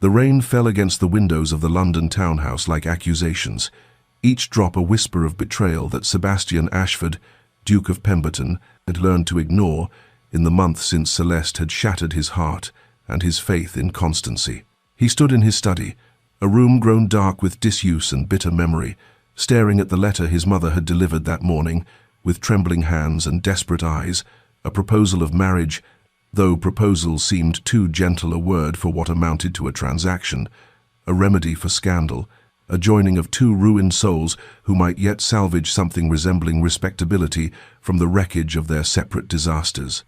The rain fell against the windows of the London townhouse like accusations, each drop a whisper of betrayal that Sebastian Ashford, Duke of Pemberton, had learned to ignore in the month since Celeste had shattered his heart and his faith in constancy. He stood in his study, a room grown dark with disuse and bitter memory, staring at the letter his mother had delivered that morning, with trembling hands and desperate eyes, a proposal of marriage, though proposal seemed too gentle a word for what amounted to a transaction, a remedy for scandal, a joining of two ruined souls who might yet salvage something resembling respectability from the wreckage of their separate disasters.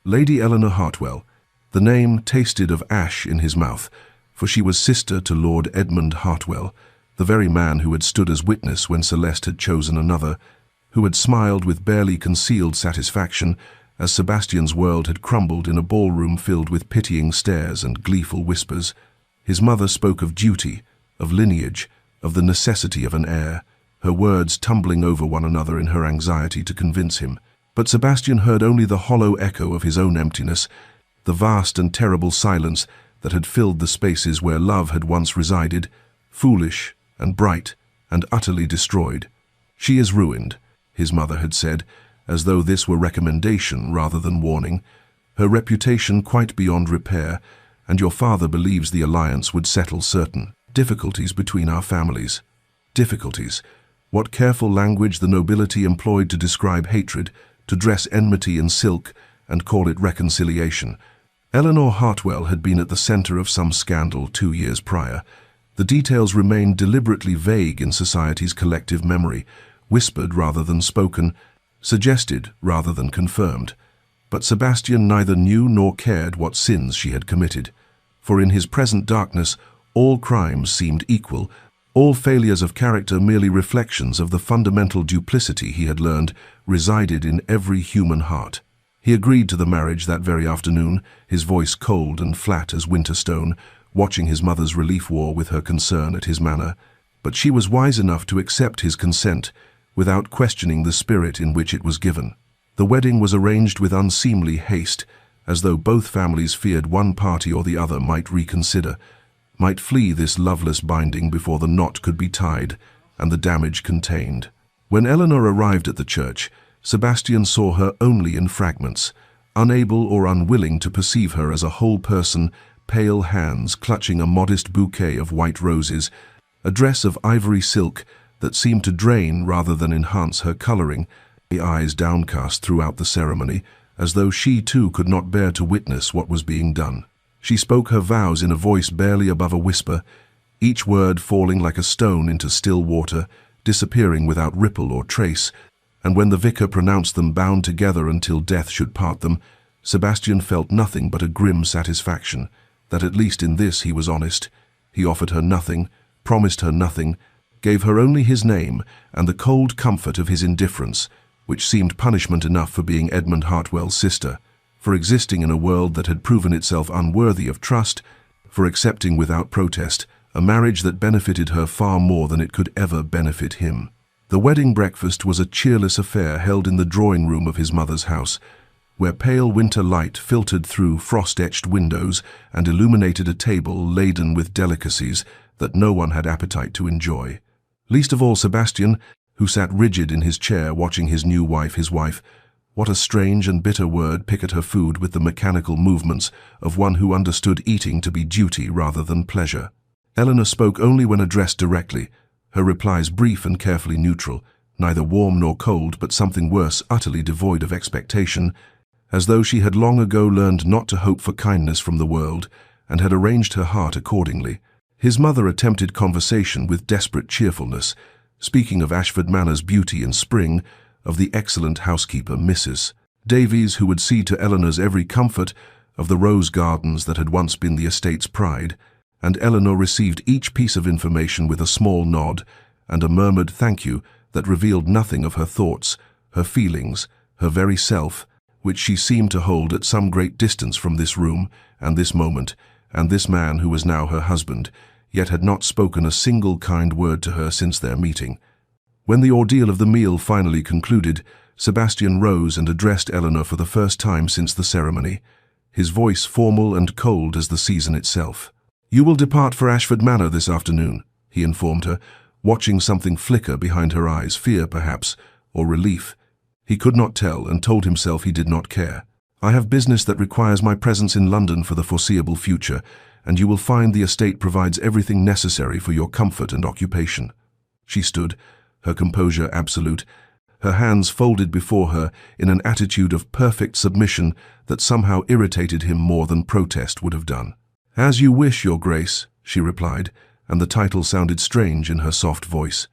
Lady Eleanor Hartwell. The name tasted of ash in his mouth, for she was sister to Lord Edmund Hartwell, the very man who had stood as witness when Celeste had chosen another, who had smiled with barely concealed satisfaction as Sebastian's world had crumbled in a ballroom filled with pitying stares and gleeful whispers. His mother spoke of duty, of lineage, of the necessity of an heir, her words tumbling over one another in her anxiety to convince him. But Sebastian heard only the hollow echo of his own emptiness, the vast and terrible silence that had filled the spaces where love had once resided, foolish and bright and utterly destroyed. "She is ruined," his mother had said, as though this were recommendation rather than warning. "Her reputation quite beyond repair, and your father believes the alliance would settle certain difficulties between our families." Difficulties. What careful language the nobility employed to describe hatred, to dress enmity in silk and call it reconciliation. Eleanor Hartwell had been at the center of some scandal 2 years prior. The details remained deliberately vague in society's collective memory, whispered rather than spoken, suggested rather than confirmed. But Sebastian neither knew nor cared what sins she had committed, for in his present darkness all crimes seemed equal, all failures of character merely reflections of the fundamental duplicity he had learned resided in every human heart. He agreed to the marriage that very afternoon, his voice cold and flat as winter stone, watching his mother's relief war with her concern at his manner. But she was wise enough to accept his consent without questioning the spirit in which it was given. The wedding was arranged with unseemly haste, as though both families feared one party or the other might reconsider, might flee this loveless binding before the knot could be tied and the damage contained. When Eleanor arrived at the church, Sebastian saw her only in fragments, unable or unwilling to perceive her as a whole person, pale hands clutching a modest bouquet of white roses, a dress of ivory silk that seemed to drain rather than enhance her coloring, the eyes downcast throughout the ceremony, as though she too could not bear to witness what was being done. She spoke her vows in a voice barely above a whisper, each word falling like a stone into still water, disappearing without ripple or trace, and when the vicar pronounced them bound together until death should part them, Sebastian felt nothing but a grim satisfaction, that at least in this he was honest. He offered her nothing, promised her nothing, gave her only his name and the cold comfort of his indifference, which seemed punishment enough for being Edmund Hartwell's sister, for existing in a world that had proven itself unworthy of trust, for accepting without protest a marriage that benefited her far more than it could ever benefit him. The wedding breakfast was a cheerless affair held in the drawing-room of his mother's house, where pale winter light filtered through frost-etched windows and illuminated a table laden with delicacies that no one had appetite to enjoy. Least of all Sebastian, who sat rigid in his chair watching his new wife, his wife. What a strange and bitter word, pick at her food with the mechanical movements of one who understood eating to be duty rather than pleasure. Eleanor spoke only when addressed directly, her replies brief and carefully neutral, neither warm nor cold, but something worse, utterly devoid of expectation, as though she had long ago learned not to hope for kindness from the world, and had arranged her heart accordingly. His mother attempted conversation with desperate cheerfulness, speaking of Ashford Manor's beauty in spring, of the excellent housekeeper, Mrs. Davies, who would see to Eleanor's every comfort, of the rose gardens that had once been the estate's pride, and Eleanor received each piece of information with a small nod and a murmured thank you that revealed nothing of her thoughts, her feelings, her very self, which she seemed to hold at some great distance from this room and this moment and this man who was now her husband, yet had not spoken a single kind word to her since their meeting. When the ordeal of the meal finally concluded, Sebastian rose and addressed Eleanor for the first time since the ceremony, his voice formal and cold as the season itself. "You will depart for Ashford Manor this afternoon," he informed her, watching something flicker behind her eyes, fear perhaps, or relief. He could not tell and told himself he did not care. "I have business that requires my presence in London for the foreseeable future, and you will find the estate provides everything necessary for your comfort and occupation." She stood, her composure absolute, her hands folded before her in an attitude of perfect submission that somehow irritated him more than protest would have done. "As you wish, Your Grace," she replied, and the title sounded strange in her soft voice.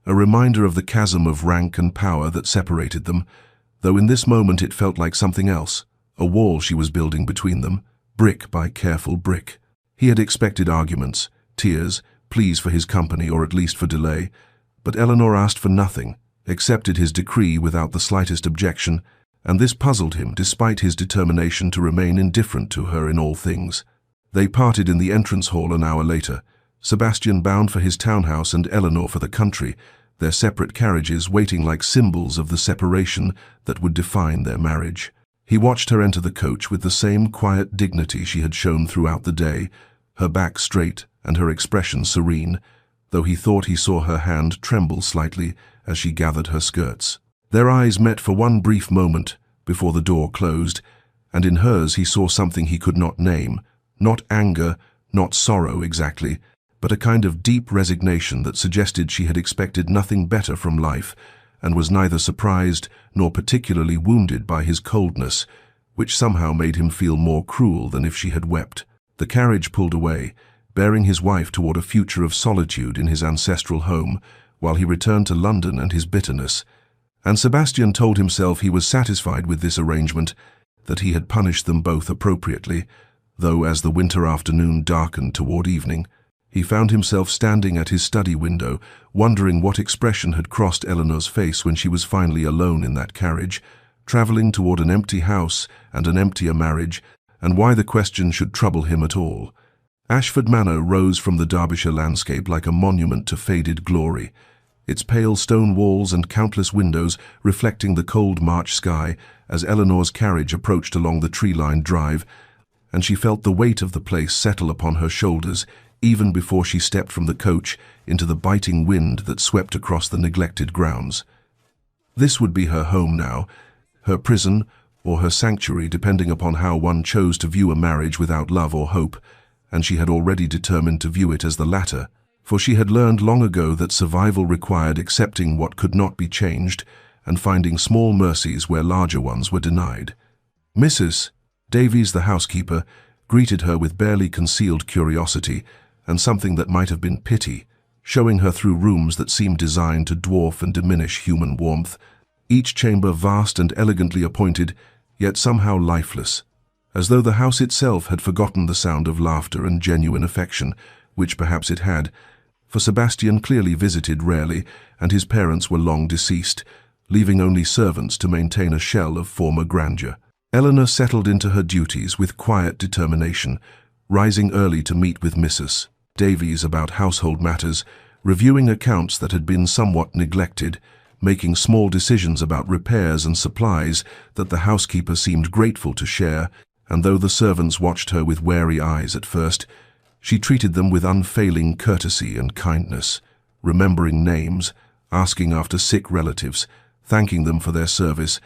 A reminder of the chasm of rank and power that separated them, though in this moment it felt like something else, a wall she was building between them, brick by careful brick. He had expected arguments, tears, pleas for his company or at least for delay, but Eleanor asked for nothing, accepted his decree without the slightest objection, and this puzzled him despite his determination to remain indifferent to her in all things. They parted in the entrance hall an hour later, Sebastian bound for his townhouse and Eleanor for the country, their separate carriages waiting like symbols of the separation that would define their marriage. He watched her enter the coach with the same quiet dignity she had shown throughout the day, her back straight and her expression serene, though he thought he saw her hand tremble slightly as she gathered her skirts. Their eyes met for one brief moment before the door closed, and in hers he saw something he could not name, not anger, not sorrow exactly, but a kind of deep resignation that suggested she had expected nothing better from life, and was neither surprised nor particularly wounded by his coldness, which somehow made him feel more cruel than if she had wept. The carriage pulled away, bearing his wife toward a future of solitude in his ancestral home, while he returned to London and his bitterness. And Sebastian told himself he was satisfied with this arrangement, that he had punished them both appropriately, though as the winter afternoon darkened toward evening, he found himself standing at his study window, wondering what expression had crossed Eleanor's face when she was finally alone in that carriage, travelling toward an empty house and an emptier marriage, and why the question should trouble him at all. Ashford Manor rose from the Derbyshire landscape like a monument to faded glory, its pale stone walls and countless windows reflecting the cold March sky as Eleanor's carriage approached along the tree-lined drive, and she felt the weight of the place settle upon her shoulders even before she stepped from the coach into the biting wind that swept across the neglected grounds. This would be her home now, her prison or her sanctuary, depending upon how one chose to view a marriage without love or hope, and she had already determined to view it as the latter, for she had learned long ago that survival required accepting what could not be changed and finding small mercies where larger ones were denied. Mrs. Davies, the housekeeper, greeted her with barely concealed curiosity and something that might have been pity, showing her through rooms that seemed designed to dwarf and diminish human warmth, each chamber vast and elegantly appointed, yet somehow lifeless, as though the house itself had forgotten the sound of laughter and genuine affection, which perhaps it had, for Sebastian clearly visited rarely, and his parents were long deceased, leaving only servants to maintain a shell of former grandeur. Eleanor settled into her duties with quiet determination, rising early to meet with Mrs. Davies about household matters, reviewing accounts that had been somewhat neglected, making small decisions about repairs and supplies that the housekeeper seemed grateful to share, and though the servants watched her with wary eyes at first, she treated them with unfailing courtesy and kindness, remembering names, asking after sick relatives, thanking them for their service,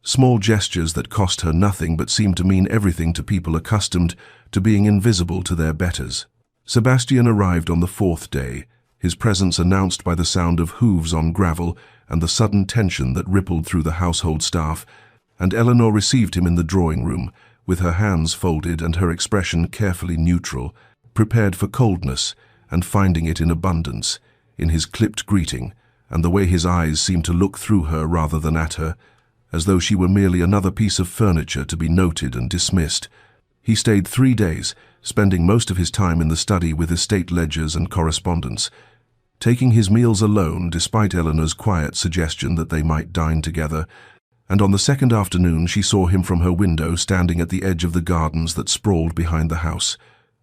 small gestures that cost her nothing but seemed to mean everything to people accustomed to being invisible to their betters. Sebastian arrived on the fourth day, his presence announced by the sound of hooves on gravel and the sudden tension that rippled through the household staff, and Eleanor received him in the drawing-room, with her hands folded and her expression carefully neutral, prepared for coldness and finding it in abundance, in his clipped greeting, and the way his eyes seemed to look through her rather than at her, as though she were merely another piece of furniture to be noted and dismissed. He stayed 3 days, spending most of his time in the study with estate ledgers and correspondence, taking his meals alone despite Eleanor's quiet suggestion that they might dine together, and on the second afternoon she saw him from her window standing at the edge of the gardens that sprawled behind the house,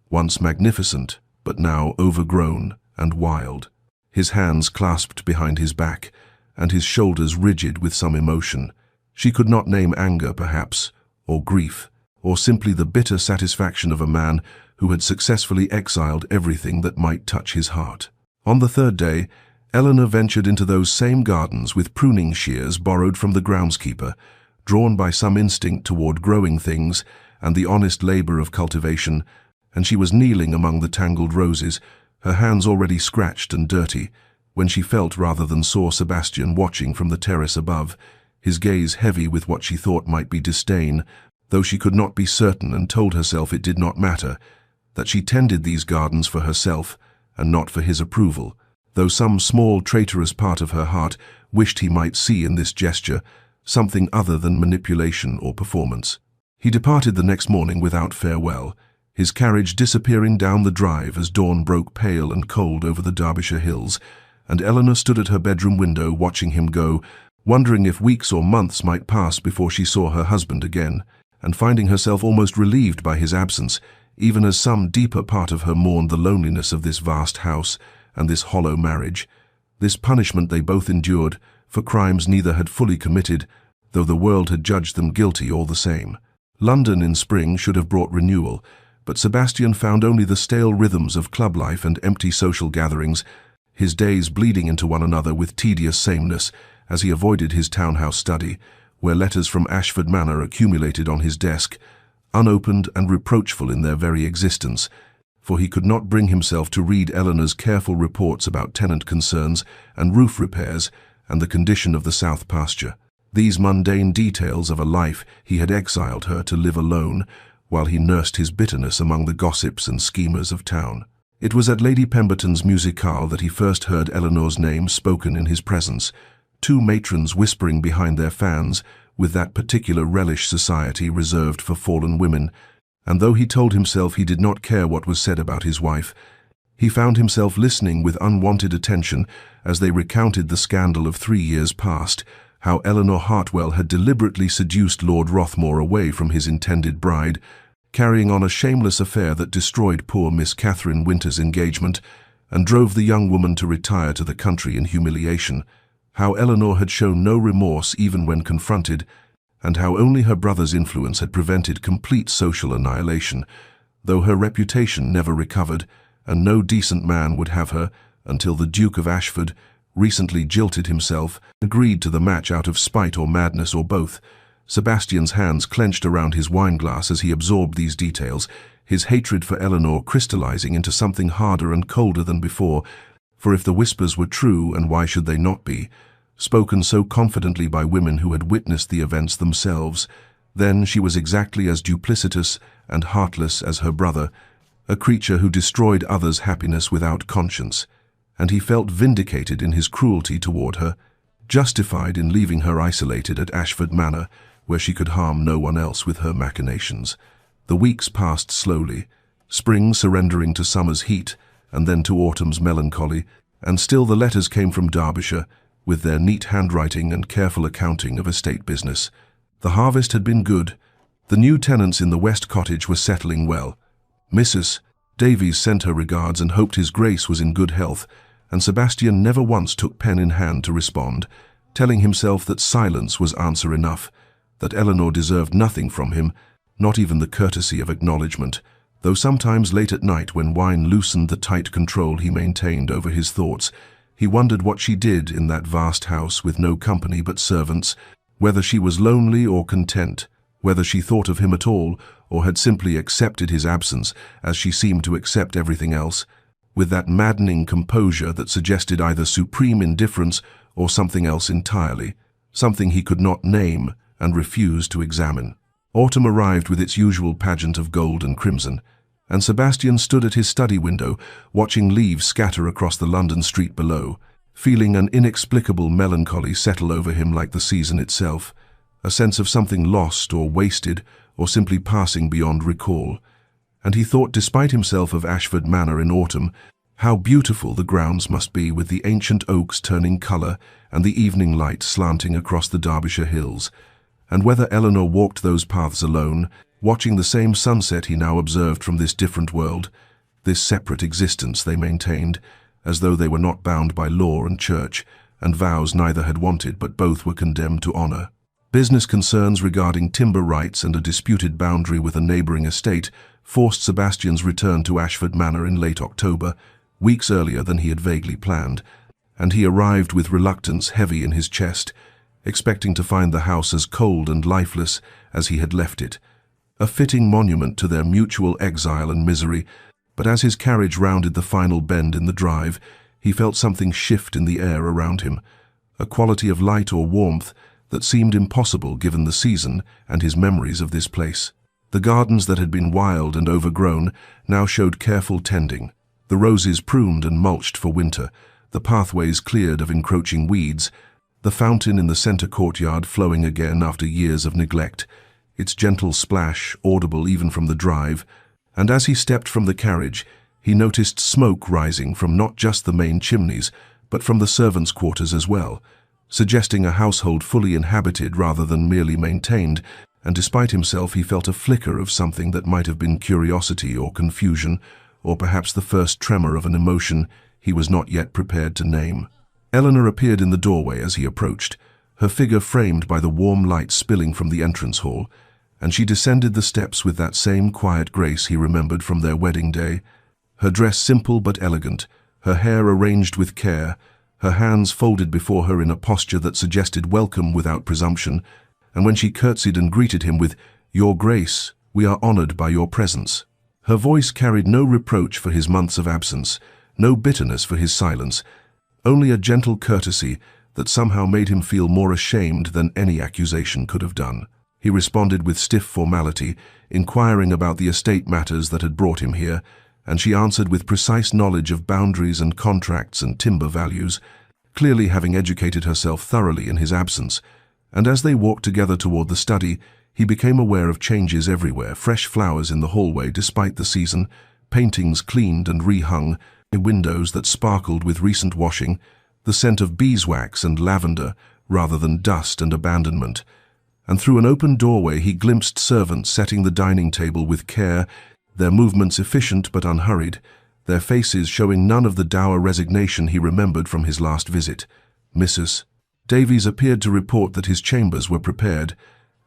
once magnificent, but now overgrown and wild, his hands clasped behind his back, and his shoulders rigid with some emotion. She could not name anger, perhaps, or grief, or simply the bitter satisfaction of a man who had successfully exiled everything that might touch his heart. On the third day, Eleanor ventured into those same gardens with pruning shears borrowed from the groundskeeper, drawn by some instinct toward growing things and the honest labor of cultivation, and she was kneeling among the tangled roses, her hands already scratched and dirty, when she felt rather than saw Sebastian watching from the terrace above, his gaze heavy with what she thought might be disdain, though she could not be certain and told herself it did not matter, that she tended these gardens for herself and not for his approval, though some small traitorous part of her heart wished he might see in this gesture something other than manipulation or performance. He departed the next morning without farewell, his carriage disappearing down the drive as dawn broke pale and cold over the Derbyshire hills, and Eleanor stood at her bedroom window watching him go, wondering if weeks or months might pass before she saw her husband again, and finding herself almost relieved by his absence, even as some deeper part of her mourned the loneliness of this vast house and this hollow marriage, this punishment they both endured for crimes neither had fully committed, though the world had judged them guilty all the same. London in spring should have brought renewal, but Sebastian found only the stale rhythms of club life and empty social gatherings, his days bleeding into one another with tedious sameness as he avoided his townhouse study, where letters from Ashford Manor accumulated on his desk, unopened and reproachful in their very existence, for he could not bring himself to read Eleanor's careful reports about tenant concerns and roof repairs and the condition of the south pasture. These mundane details of a life he had exiled her to live alone, while he nursed his bitterness among the gossips and schemers of town. It was at Lady Pemberton's musicale that he first heard Eleanor's name spoken in his presence, two matrons whispering behind their fans with that particular relish society reserved for fallen women, and though he told himself he did not care what was said about his wife, he found himself listening with unwanted attention as they recounted the scandal of 3 years past, how Eleanor Hartwell had deliberately seduced Lord Rothmore away from his intended bride, carrying on a shameless affair that destroyed poor Miss Catherine Winter's engagement and drove the young woman to retire to the country in humiliation, how Eleanor had shown no remorse even when confronted, and how only her brother's influence had prevented complete social annihilation, though her reputation never recovered, and no decent man would have her until the Duke of Ashford, recently jilted himself, agreed to the match out of spite or madness or both. Sebastian's hands clenched around his wineglass as he absorbed these details, his hatred for Eleanor crystallizing into something harder and colder than before, for if the whispers were true, and why should they not be, spoken so confidently by women who had witnessed the events themselves, then she was exactly as duplicitous and heartless as her brother, a creature who destroyed others' happiness without conscience, and he felt vindicated in his cruelty toward her, justified in leaving her isolated at Ashford Manor, where she could harm no one else with her machinations. The weeks passed slowly, spring surrendering to summer's heat, and then to autumn's melancholy, and still the letters came from Derbyshire, with their neat handwriting and careful accounting of estate business. The harvest had been good. The new tenants in the West Cottage were settling well. Mrs. Davies sent her regards and hoped his Grace was in good health, and Sebastian never once took pen in hand to respond, telling himself that silence was answer enough, that Eleanor deserved nothing from him, not even the courtesy of acknowledgement, though sometimes late at night when wine loosened the tight control he maintained over his thoughts, he wondered what she did in that vast house with no company but servants, whether she was lonely or content, whether she thought of him at all or had simply accepted his absence as she seemed to accept everything else, with that maddening composure that suggested either supreme indifference or something else entirely, something he could not name and refused to examine. Autumn arrived with its usual pageant of gold and crimson, and Sebastian stood at his study window, watching leaves scatter across the London street below, feeling an inexplicable melancholy settle over him like the season itself, a sense of something lost or wasted or simply passing beyond recall. And he thought, despite himself, of Ashford Manor in autumn, how beautiful the grounds must be with the ancient oaks turning colour and the evening light slanting across the Derbyshire hills, and whether Eleanor walked those paths alone, watching the same sunset he now observed from this different world, this separate existence they maintained, as though they were not bound by law and church, and vows neither had wanted but both were condemned to honour. Business concerns regarding timber rights and a disputed boundary with a neighboring estate forced Sebastian's return to Ashford Manor in late October, weeks earlier than he had vaguely planned, and he arrived with reluctance heavy in his chest, expecting to find the house as cold and lifeless as he had left it. A fitting monument to their mutual exile and misery, but as his carriage rounded the final bend in the drive, he felt something shift in the air around him, a quality of light or warmth that seemed impossible given the season and his memories of this place. The gardens that had been wild and overgrown now showed careful tending, the roses pruned and mulched for winter, the pathways cleared of encroaching weeds, the fountain in the center courtyard flowing again after years of neglect, its gentle splash audible even from the drive, and as he stepped from the carriage, he noticed smoke rising from not just the main chimneys, but from the servants' quarters as well, suggesting a household fully inhabited rather than merely maintained, and despite himself he felt a flicker of something that might have been curiosity or confusion, or perhaps the first tremor of an emotion he was not yet prepared to name. Eleanor appeared in the doorway as he approached, her figure framed by the warm light spilling from the entrance hall, and she descended the steps with that same quiet grace he remembered from their wedding day, her dress simple but elegant, her hair arranged with care, her hands folded before her in a posture that suggested welcome without presumption, and when she curtsied and greeted him with, "Your Grace, we are honored by your presence." Her voice carried no reproach for his months of absence, no bitterness for his silence, only a gentle courtesy that somehow made him feel more ashamed than any accusation could have done. He responded with stiff formality, inquiring about the estate matters that had brought him here, and she answered with precise knowledge of boundaries and contracts and timber values, clearly having educated herself thoroughly in his absence. And as they walked together toward the study, he became aware of changes everywhere, fresh flowers in the hallway despite the season, paintings cleaned and rehung, windows that sparkled with recent washing, the scent of beeswax and lavender rather than dust and abandonment. And through an open doorway he glimpsed servants setting the dining table with care, their movements efficient but unhurried, their faces showing none of the dour resignation he remembered from his last visit. Mrs. Davies appeared to report that his chambers were prepared,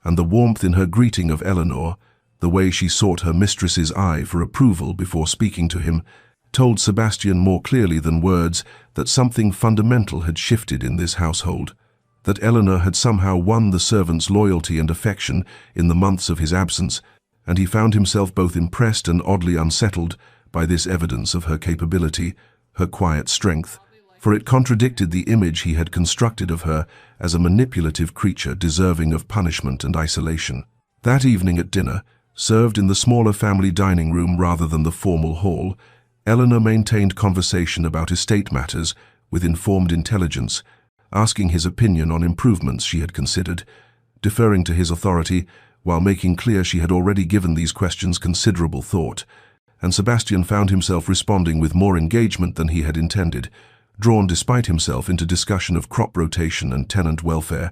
and the warmth in her greeting of Eleanor, the way she sought her mistress's eye for approval before speaking to him, told Sebastian more clearly than words that something fundamental had shifted in this household, that Eleanor had somehow won the servants' loyalty and affection in the months of his absence, and he found himself both impressed and oddly unsettled by this evidence of her capability, her quiet strength, for it contradicted the image he had constructed of her as a manipulative creature deserving of punishment and isolation. That evening at dinner, served in the smaller family dining room rather than the formal hall, Eleanor maintained conversation about estate matters with informed intelligence, asking his opinion on improvements she had considered, deferring to his authority while making clear she had already given these questions considerable thought, and Sebastian found himself responding with more engagement than he had intended, drawn despite himself into discussion of crop rotation and tenant welfare,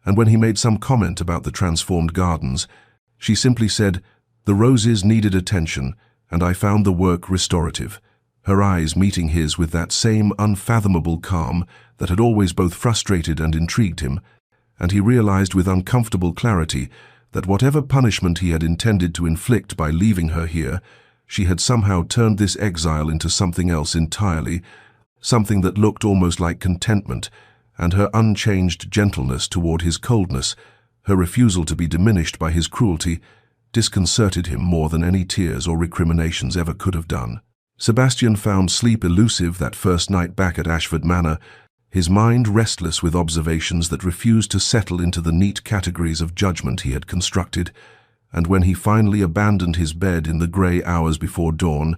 and when he made some comment about the transformed gardens, she simply said, "The roses needed attention, and I found the work restorative," her eyes meeting his with that same unfathomable calm that had always both frustrated and intrigued him, and he realized with uncomfortable clarity that whatever punishment he had intended to inflict by leaving her here, she had somehow turned this exile into something else entirely, something that looked almost like contentment, and her unchanged gentleness toward his coldness, her refusal to be diminished by his cruelty, disconcerted him more than any tears or recriminations ever could have done. Sebastian found sleep elusive that first night back at Ashford Manor, his mind restless with observations that refused to settle into the neat categories of judgment he had constructed, and when he finally abandoned his bed in the grey hours before dawn,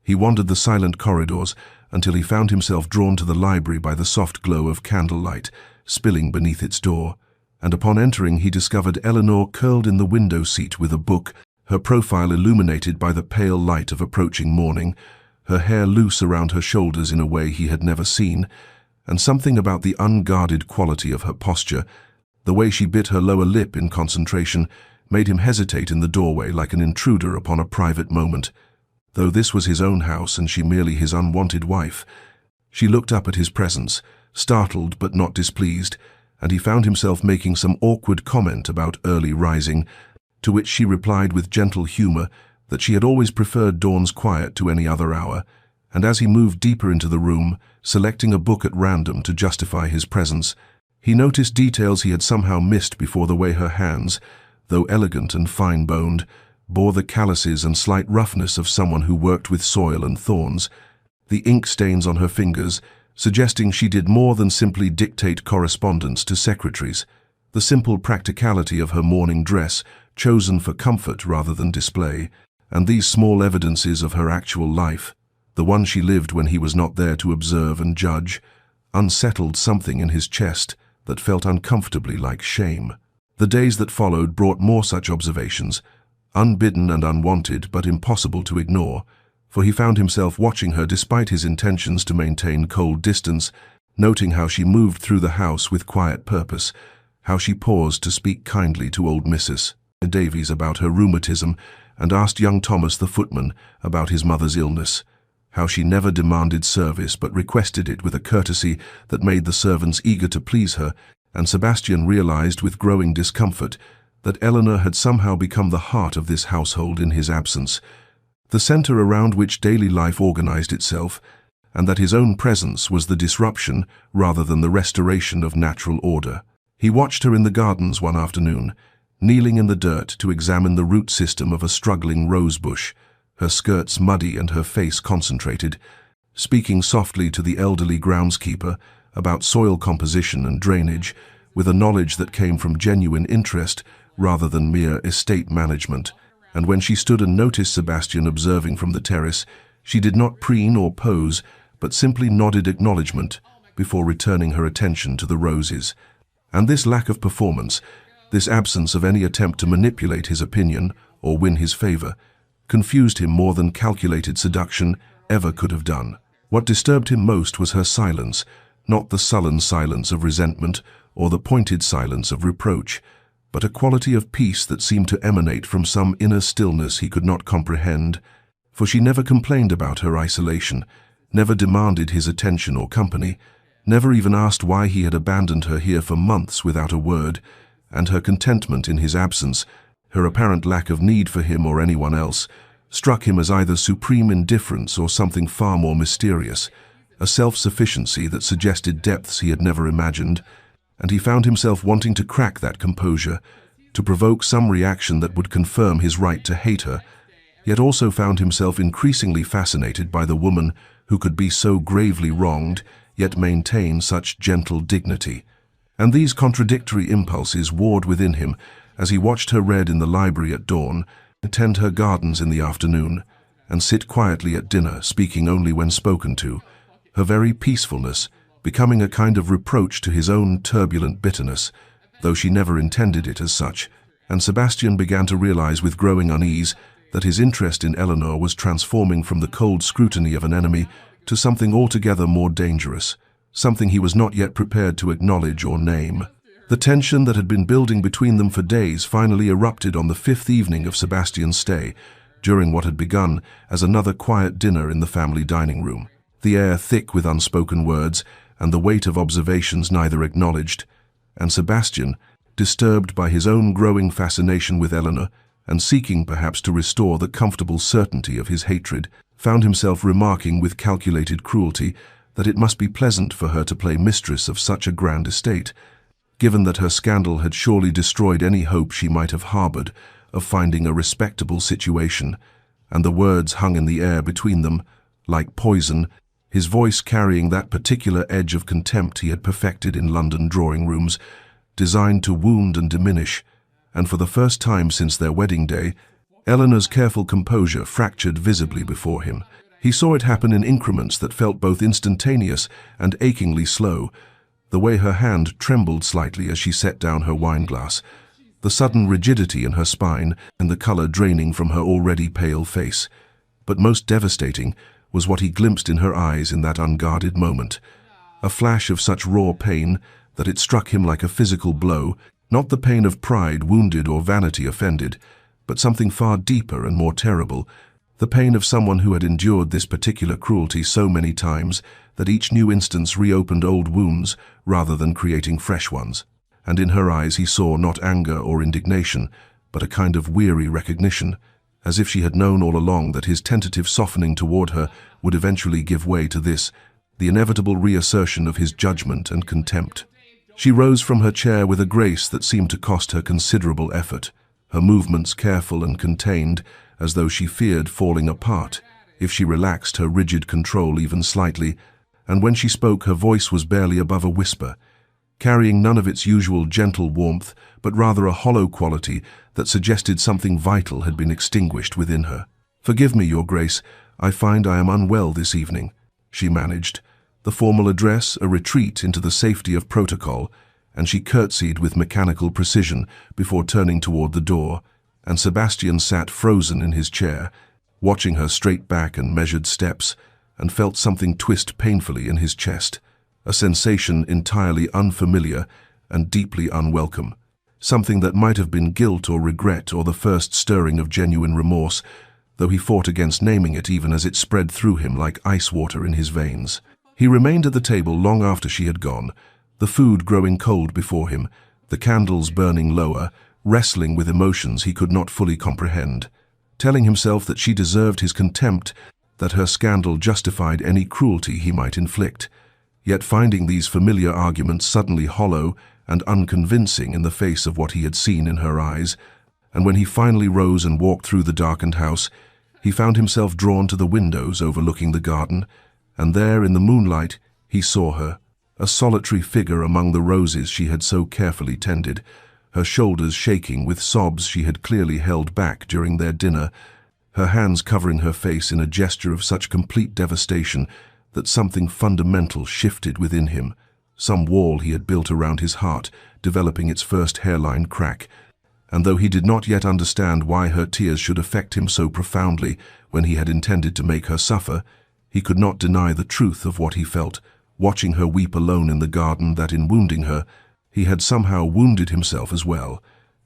he wandered the silent corridors until he found himself drawn to the library by the soft glow of candlelight spilling beneath its door, and upon entering he discovered Eleanor curled in the window seat with a book, her profile illuminated by the pale light of approaching morning, her hair loose around her shoulders in a way he had never seen, and something about the unguarded quality of her posture, the way she bit her lower lip in concentration, made him hesitate in the doorway like an intruder upon a private moment. Though this was his own house and she merely his unwanted wife, she looked up at his presence, startled but not displeased, and he found himself making some awkward comment about early rising, to which she replied with gentle humor that she had always preferred dawn's quiet to any other hour, and as he moved deeper into the room, selecting a book at random to justify his presence, he noticed details he had somehow missed before: the way her hands, though elegant and fine-boned, bore the calluses and slight roughness of someone who worked with soil and thorns, the ink stains on her fingers, suggesting she did more than simply dictate correspondence to secretaries, the simple practicality of her morning dress, chosen for comfort rather than display, and these small evidences of her actual life, the one she lived when he was not there to observe and judge, unsettled something in his chest that felt uncomfortably like shame. The days that followed brought more such observations, unbidden and unwanted but impossible to ignore, for he found himself watching her despite his intentions to maintain cold distance, noting how she moved through the house with quiet purpose, how she paused to speak kindly to old Mrs. Davies about her rheumatism and asked young Thomas the footman about his mother's illness, how she never demanded service but requested it with a courtesy that made the servants eager to please her, and Sebastian realized with growing discomfort that Eleanor had somehow become the heart of this household in his absence, the center around which daily life organized itself, and that his own presence was the disruption rather than the restoration of natural order. He watched her in the gardens one afternoon, kneeling in the dirt to examine the root system of a struggling rose bush, her skirts muddy and her face concentrated, speaking softly to the elderly groundskeeper about soil composition and drainage, with a knowledge that came from genuine interest rather than mere estate management. And when she stood and noticed Sebastian observing from the terrace, she did not preen or pose, but simply nodded acknowledgement before returning her attention to the roses. And this lack of performance, this absence of any attempt to manipulate his opinion or win his favor, confused him more than calculated seduction ever could have done. What disturbed him most was her silence, not the sullen silence of resentment or the pointed silence of reproach, but a quality of peace that seemed to emanate from some inner stillness he could not comprehend, for she never complained about her isolation, never demanded his attention or company, never even asked why he had abandoned her here for months without a word, and her contentment in his absence, her apparent lack of need for him or anyone else, struck him as either supreme indifference or something far more mysterious, a self-sufficiency that suggested depths he had never imagined, and he found himself wanting to crack that composure, to provoke some reaction that would confirm his right to hate her, yet also found himself increasingly fascinated by the woman who could be so gravely wronged, yet maintain such gentle dignity. And these contradictory impulses warred within him as he watched her read in the library at dawn, attend her gardens in the afternoon, and sit quietly at dinner, speaking only when spoken to, her very peacefulness becoming a kind of reproach to his own turbulent bitterness, though she never intended it as such, and Sebastian began to realize with growing unease that his interest in Eleanor was transforming from the cold scrutiny of an enemy to something altogether more dangerous, something he was not yet prepared to acknowledge or name. The tension that had been building between them for days finally erupted on the 5th evening of Sebastian's stay, during what had begun as another quiet dinner in the family dining room, the air thick with unspoken words and the weight of observations neither acknowledged, and Sebastian, disturbed by his own growing fascination with Eleanor and seeking perhaps to restore the comfortable certainty of his hatred, found himself remarking with calculated cruelty that it must be pleasant for her to play mistress of such a grand estate, given that her scandal had surely destroyed any hope she might have harbored of finding a respectable situation, and the words hung in the air between them, like poison, his voice carrying that particular edge of contempt he had perfected in London drawing rooms, designed to wound and diminish, and for the first time since their wedding day, Eleanor's careful composure fractured visibly before him. He saw it happen in increments that felt both instantaneous and achingly slow, the way her hand trembled slightly as she set down her wineglass, the sudden rigidity in her spine and the color draining from her already pale face. But most devastating was what he glimpsed in her eyes in that unguarded moment, a flash of such raw pain that it struck him like a physical blow, not the pain of pride wounded or vanity offended, but something far deeper and more terrible, The pain of someone who had endured this particular cruelty so many times that each new instance reopened old wounds rather than creating fresh ones. And in her eyes he saw not anger or indignation, but a kind of weary recognition, as if she had known all along that his tentative softening toward her would eventually give way to this, the inevitable reassertion of his judgment and contempt. She rose from her chair with a grace that seemed to cost her considerable effort, her movements careful and contained, as though she feared falling apart if she relaxed her rigid control even slightly, and when she spoke her voice was barely above a whisper, carrying none of its usual gentle warmth, but rather a hollow quality that suggested something vital had been extinguished within her. "Forgive me, Your Grace, I find I am unwell this evening," she managed, the formal address a retreat into the safety of protocol, and she curtsied with mechanical precision before turning toward the door, and Sebastian sat frozen in his chair, watching her straight back and measured steps, and felt something twist painfully in his chest, a sensation entirely unfamiliar and deeply unwelcome, something that might have been guilt or regret or the first stirring of genuine remorse, though he fought against naming it even as it spread through him like ice water in his veins. He remained at the table long after she had gone, the food growing cold before him, the candles burning lower, wrestling with emotions he could not fully comprehend, telling himself that she deserved his contempt, that her scandal justified any cruelty he might inflict, yet finding these familiar arguments suddenly hollow and unconvincing in the face of what he had seen in her eyes, and when he finally rose and walked through the darkened house, he found himself drawn to the windows overlooking the garden, and there in the moonlight he saw her, a solitary figure among the roses she had so carefully tended, her shoulders shaking with sobs she had clearly held back during their dinner, her hands covering her face in a gesture of such complete devastation that something fundamental shifted within him, some wall he had built around his heart, developing its first hairline crack, and though he did not yet understand why her tears should affect him so profoundly when he had intended to make her suffer, he could not deny the truth of what he felt, watching her weep alone in the garden, that in wounding her, he had somehow wounded himself as well,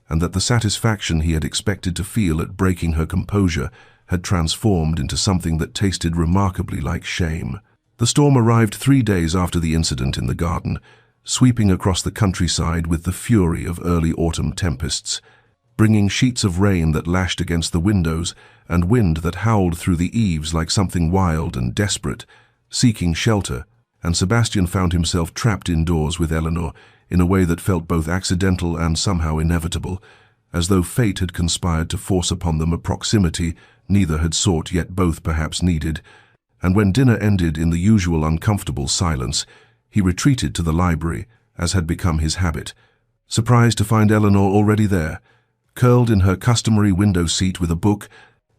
and that the satisfaction he had expected to feel at breaking her composure had transformed into something that tasted remarkably like shame. The storm arrived 3 days after the incident in the garden, sweeping across the countryside with the fury of early autumn tempests, bringing sheets of rain that lashed against the windows and wind that howled through the eaves like something wild and desperate, seeking shelter, and Sebastian found himself trapped indoors with Eleanor in a way that felt both accidental and somehow inevitable, as though fate had conspired to force upon them a proximity neither had sought yet both perhaps needed, and when dinner ended in the usual uncomfortable silence, he retreated to the library, as had become his habit, surprised to find Eleanor already there, curled in her customary window seat with a book,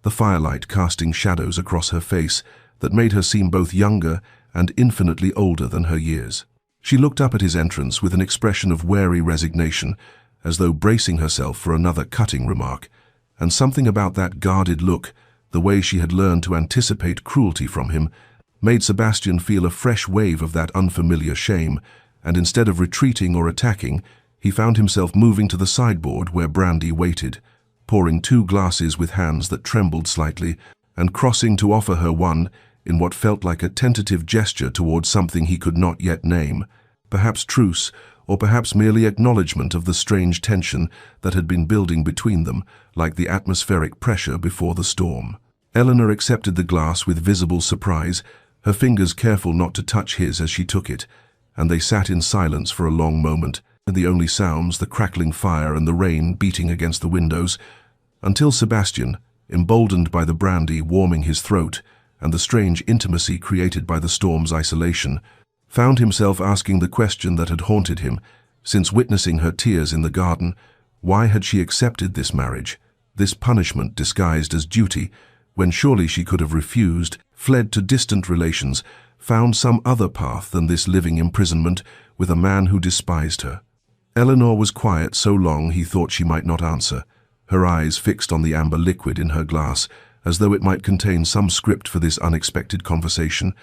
the firelight casting shadows across her face that made her seem both younger and infinitely older than her years. She looked up at his entrance with an expression of wary resignation, as though bracing herself for another cutting remark, and something about that guarded look, the way she had learned to anticipate cruelty from him, made Sebastian feel a fresh wave of that unfamiliar shame, and instead of retreating or attacking, he found himself moving to the sideboard where brandy waited, pouring 2 glasses with hands that trembled slightly, and crossing to offer her one in what felt like a tentative gesture towards something he could not yet name, perhaps truce, or perhaps merely acknowledgement of the strange tension that had been building between them, like the atmospheric pressure before the storm. Eleanor accepted the glass with visible surprise, her fingers careful not to touch his as she took it, and they sat in silence for a long moment, and the only sounds the crackling fire and the rain beating against the windows, until Sebastian, emboldened by the brandy warming his throat and the strange intimacy created by the storm's isolation, found himself asking the question that had haunted him since witnessing her tears in the garden: why had she accepted this marriage, this punishment disguised as duty, when surely she could have refused, fled to distant relations, found some other path than this living imprisonment with a man who despised her? Eleanor was quiet so long he thought she might not answer, her eyes fixed on the amber liquid in her glass, as though it might contain some script for this unexpected conversation,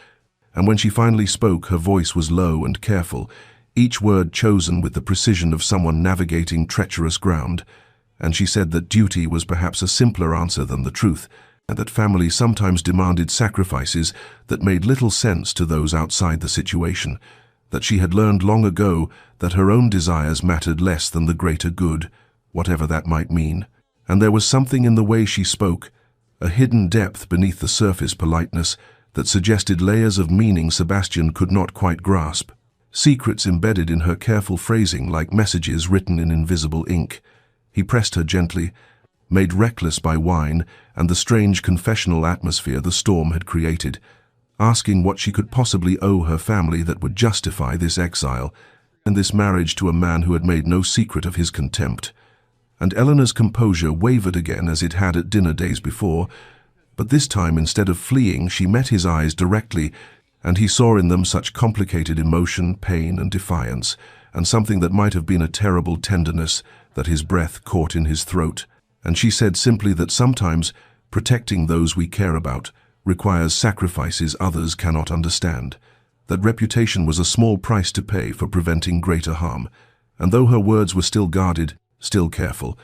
and when she finally spoke her voice was low and careful, each word chosen with the precision of someone navigating treacherous ground, and she said that duty was perhaps a simpler answer than the truth, and that family sometimes demanded sacrifices that made little sense to those outside the situation, that she had learned long ago that her own desires mattered less than the greater good, whatever that might mean. And there was something in the way she spoke, a hidden depth beneath the surface politeness that suggested layers of meaning Sebastian could not quite grasp. Secrets embedded in her careful phrasing like messages written in invisible ink. He pressed her gently, made reckless by wine and the strange confessional atmosphere the storm had created, asking what she could possibly owe her family that would justify this exile and this marriage to a man who had made no secret of his contempt. And Eleanor's composure wavered again as it had at dinner days before, but this time instead of fleeing she met his eyes directly, and he saw in them such complicated emotion, pain and defiance, and something that might have been a terrible tenderness that his breath caught in his throat. And she said simply that sometimes protecting those we care about requires sacrifices others cannot understand, that reputation was a small price to pay for preventing greater harm. And though her words were still guarded, still careful,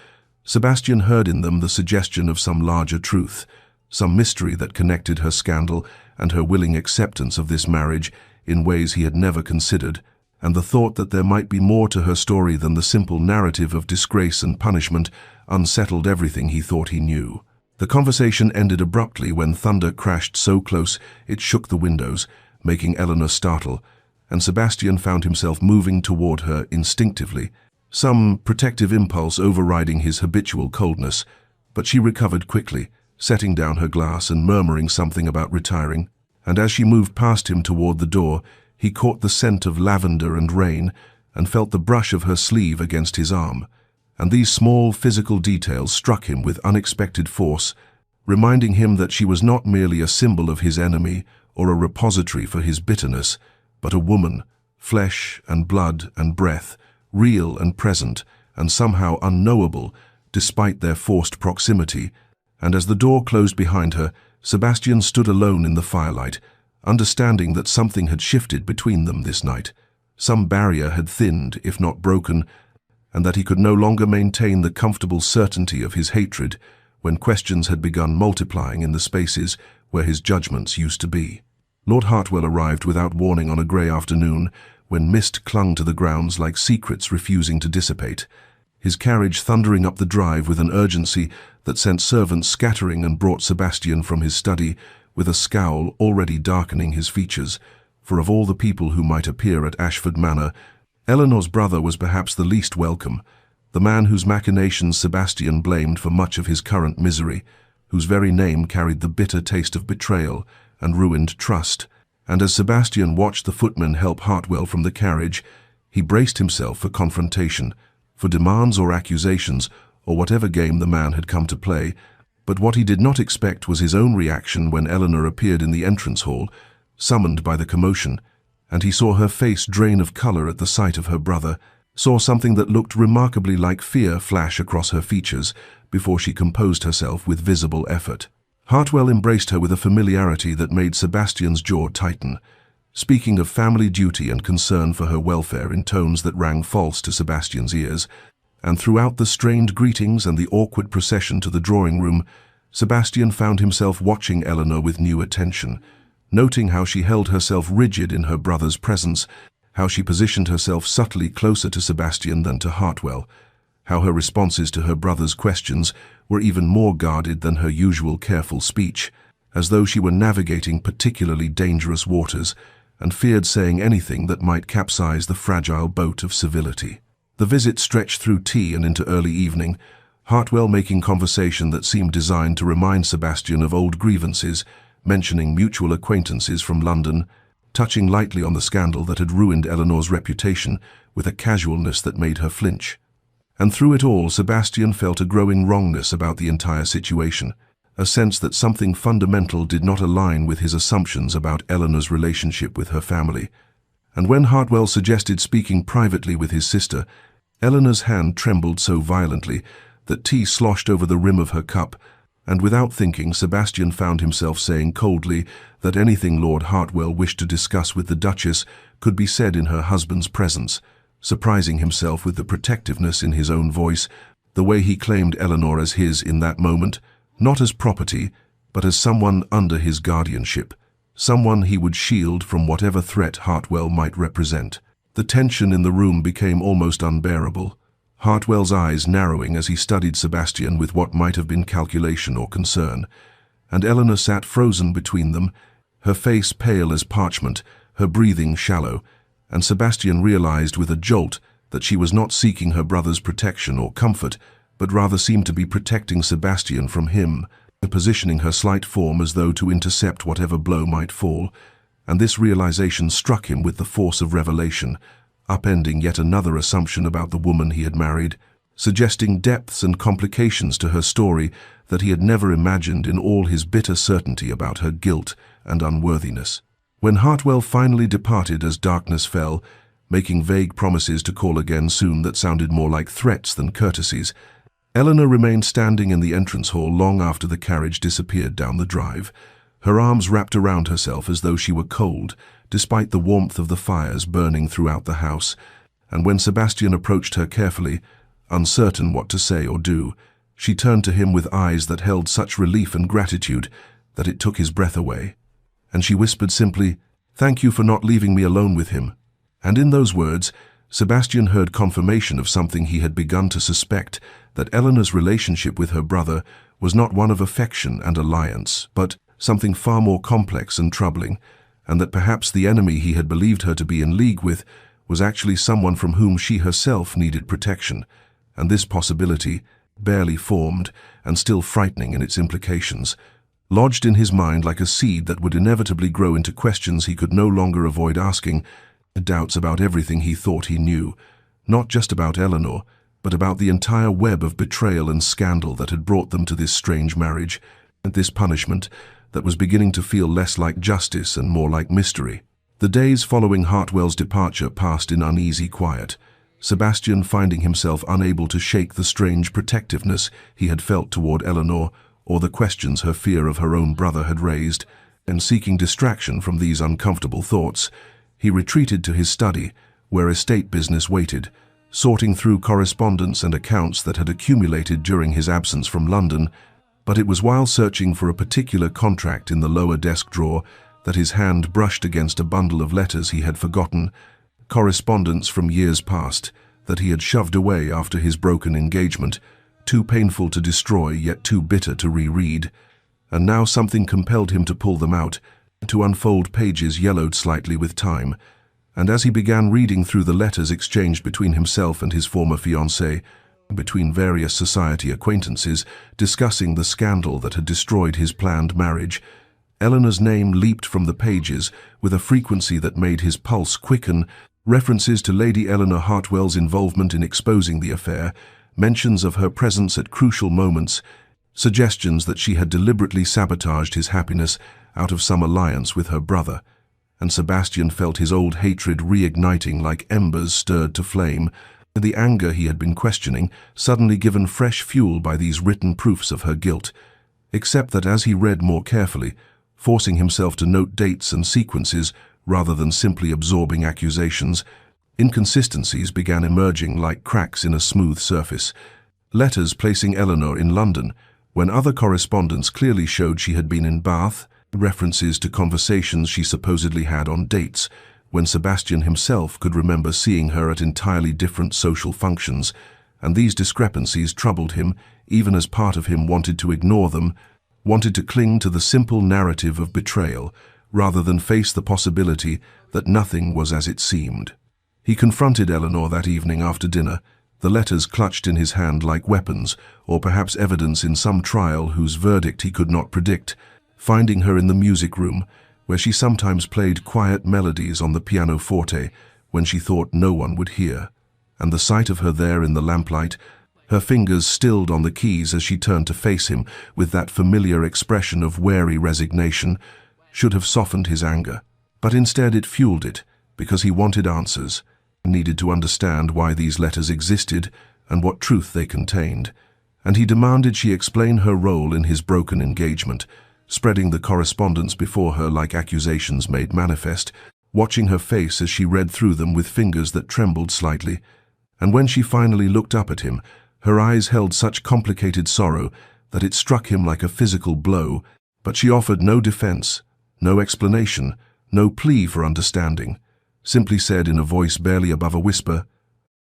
Sebastian heard in them the suggestion of some larger truth, some mystery that connected her scandal and her willing acceptance of this marriage in ways he had never considered, and the thought that there might be more to her story than the simple narrative of disgrace and punishment unsettled everything he thought he knew. The conversation ended abruptly when thunder crashed so close it shook the windows, making Eleanor startle, and Sebastian found himself moving toward her instinctively, some protective impulse overriding his habitual coldness, but she recovered quickly, setting down her glass and murmuring something about retiring, and as she moved past him toward the door, he caught the scent of lavender and rain and felt the brush of her sleeve against his arm, and these small physical details struck him with unexpected force, reminding him that she was not merely a symbol of his enemy or a repository for his bitterness, but a woman, flesh and blood and breath, real and present, and somehow unknowable, despite their forced proximity. And as the door closed behind her, Sebastian stood alone in the firelight, understanding that something had shifted between them this night. Some barrier had thinned, if not broken, and that he could no longer maintain the comfortable certainty of his hatred when questions had begun multiplying in the spaces where his judgments used to be. Lord Hartwell arrived without warning on a grey afternoon, when mist clung to the grounds like secrets refusing to dissipate, his carriage thundering up the drive with an urgency that sent servants scattering and brought Sebastian from his study with a scowl already darkening his features, for of all the people who might appear at Ashford Manor, Eleanor's brother was perhaps the least welcome, the man whose machinations Sebastian blamed for much of his current misery, whose very name carried the bitter taste of betrayal and ruined trust. And as Sebastian watched the footman help Hartwell from the carriage, he braced himself for confrontation, for demands or accusations, or whatever game the man had come to play. But what he did not expect was his own reaction when Eleanor appeared in the entrance hall, summoned by the commotion, and he saw her face drain of color at the sight of her brother, saw something that looked remarkably like fear flash across her features before she composed herself with visible effort. Hartwell embraced her with a familiarity that made Sebastian's jaw tighten, speaking of family duty and concern for her welfare in tones that rang false to Sebastian's ears, and throughout the strained greetings and the awkward procession to the drawing room, Sebastian found himself watching Eleanor with new attention, noting how she held herself rigid in her brother's presence, how she positioned herself subtly closer to Sebastian than to Hartwell, how her responses to her brother's questions were even more guarded than her usual careful speech, as though she were navigating particularly dangerous waters and feared saying anything that might capsize the fragile boat of civility. The visit stretched through tea and into early evening, Hartwell making conversation that seemed designed to remind Sebastian of old grievances, mentioning mutual acquaintances from London, touching lightly on the scandal that had ruined Eleanor's reputation with a casualness that made her flinch. And through it all, Sebastian felt a growing wrongness about the entire situation, a sense that something fundamental did not align with his assumptions about Eleanor's relationship with her family. And when Hartwell suggested speaking privately with his sister, Eleanor's hand trembled so violently that tea sloshed over the rim of her cup, and without thinking, Sebastian found himself saying coldly that anything Lord Hartwell wished to discuss with the Duchess could be said in her husband's presence, surprising himself with the protectiveness in his own voice, the way he claimed Eleanor as his in that moment, not as property, but as someone under his guardianship, someone he would shield from whatever threat Hartwell might represent. The tension in the room became almost unbearable, Hartwell's eyes narrowing as he studied Sebastian with what might have been calculation or concern, and Eleanor sat frozen between them, her face pale as parchment, her breathing shallow, and Sebastian realized with a jolt that she was not seeking her brother's protection or comfort, but rather seemed to be protecting Sebastian from him, positioning her slight form as though to intercept whatever blow might fall, and this realization struck him with the force of revelation, upending yet another assumption about the woman he had married, suggesting depths and complications to her story that he had never imagined in all his bitter certainty about her guilt and unworthiness. When Hartwell finally departed as darkness fell, making vague promises to call again soon that sounded more like threats than courtesies, Eleanor remained standing in the entrance hall long after the carriage disappeared down the drive, her arms wrapped around herself as though she were cold, despite the warmth of the fires burning throughout the house, and when Sebastian approached her carefully, uncertain what to say or do, she turned to him with eyes that held such relief and gratitude that it took his breath away, and she whispered simply, "Thank you for not leaving me alone with him." And in those words, Sebastian heard confirmation of something he had begun to suspect, that Eleanor's relationship with her brother was not one of affection and alliance, but something far more complex and troubling, and that perhaps the enemy he had believed her to be in league with was actually someone from whom she herself needed protection, and this possibility, barely formed and still frightening in its implications, lodged in his mind like a seed that would inevitably grow into questions he could no longer avoid asking, doubts about everything he thought he knew, not just about Eleanor, but about the entire web of betrayal and scandal that had brought them to this strange marriage, and this punishment that was beginning to feel less like justice and more like mystery. The days following Hartwell's departure passed in uneasy quiet, Sebastian finding himself unable to shake the strange protectiveness he had felt toward Eleanor or the questions her fear of her own brother had raised, and seeking distraction from these uncomfortable thoughts, he retreated to his study, where estate business waited, sorting through correspondence and accounts that had accumulated during his absence from London. But it was while searching for a particular contract in the lower desk drawer that his hand brushed against a bundle of letters he had forgotten, correspondence from years past that he had shoved away after his broken engagement, too painful to destroy yet too bitter to reread. And now something compelled him to pull them out, to unfold pages yellowed slightly with time, and as he began reading through the letters exchanged between himself and his former fiancée, between various society acquaintances, discussing the scandal that had destroyed his planned marriage, Eleanor's name leaped from the pages with a frequency that made his pulse quicken. References to Lady Eleanor Hartwell's involvement in exposing the affair, mentions of her presence at crucial moments, suggestions that she had deliberately sabotaged his happiness out of some alliance with her brother, and Sebastian felt his old hatred reigniting like embers stirred to flame, the anger he had been questioning suddenly given fresh fuel by these written proofs of her guilt, except that as he read more carefully, forcing himself to note dates and sequences rather than simply absorbing accusations, inconsistencies began emerging like cracks in a smooth surface. Letters placing Eleanor in London, when other correspondence clearly showed she had been in Bath, references to conversations she supposedly had on dates, when Sebastian himself could remember seeing her at entirely different social functions, and these discrepancies troubled him, even as part of him wanted to ignore them, wanted to cling to the simple narrative of betrayal, rather than face the possibility that nothing was as it seemed. He confronted Eleanor that evening after dinner, the letters clutched in his hand like weapons, or perhaps evidence in some trial whose verdict he could not predict, finding her in the music room, where she sometimes played quiet melodies on the pianoforte when she thought no one would hear, and the sight of her there in the lamplight, her fingers stilled on the keys as she turned to face him with that familiar expression of wary resignation, should have softened his anger. But instead it fueled it, because he wanted answers, needed to understand why these letters existed and what truth they contained, and he demanded she explain her role in his broken engagement, spreading the correspondence before her like accusations made manifest, watching her face as she read through them with fingers that trembled slightly. And when she finally looked up at him, her eyes held such complicated sorrow that it struck him like a physical blow, But she offered no defense, no explanation, no plea for understanding, simply said in a voice barely above a whisper,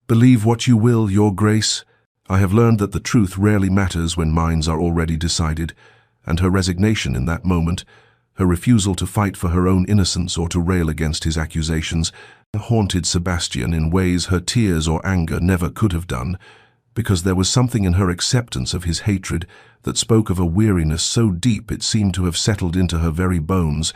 "Believe what you will, Your Grace. I have learned that the truth rarely matters when minds are already decided," and her resignation in that moment, her refusal to fight for her own innocence or to rail against his accusations, haunted Sebastian in ways her tears or anger never could have done, because there was something in her acceptance of his hatred that spoke of a weariness so deep it seemed to have settled into her very bones.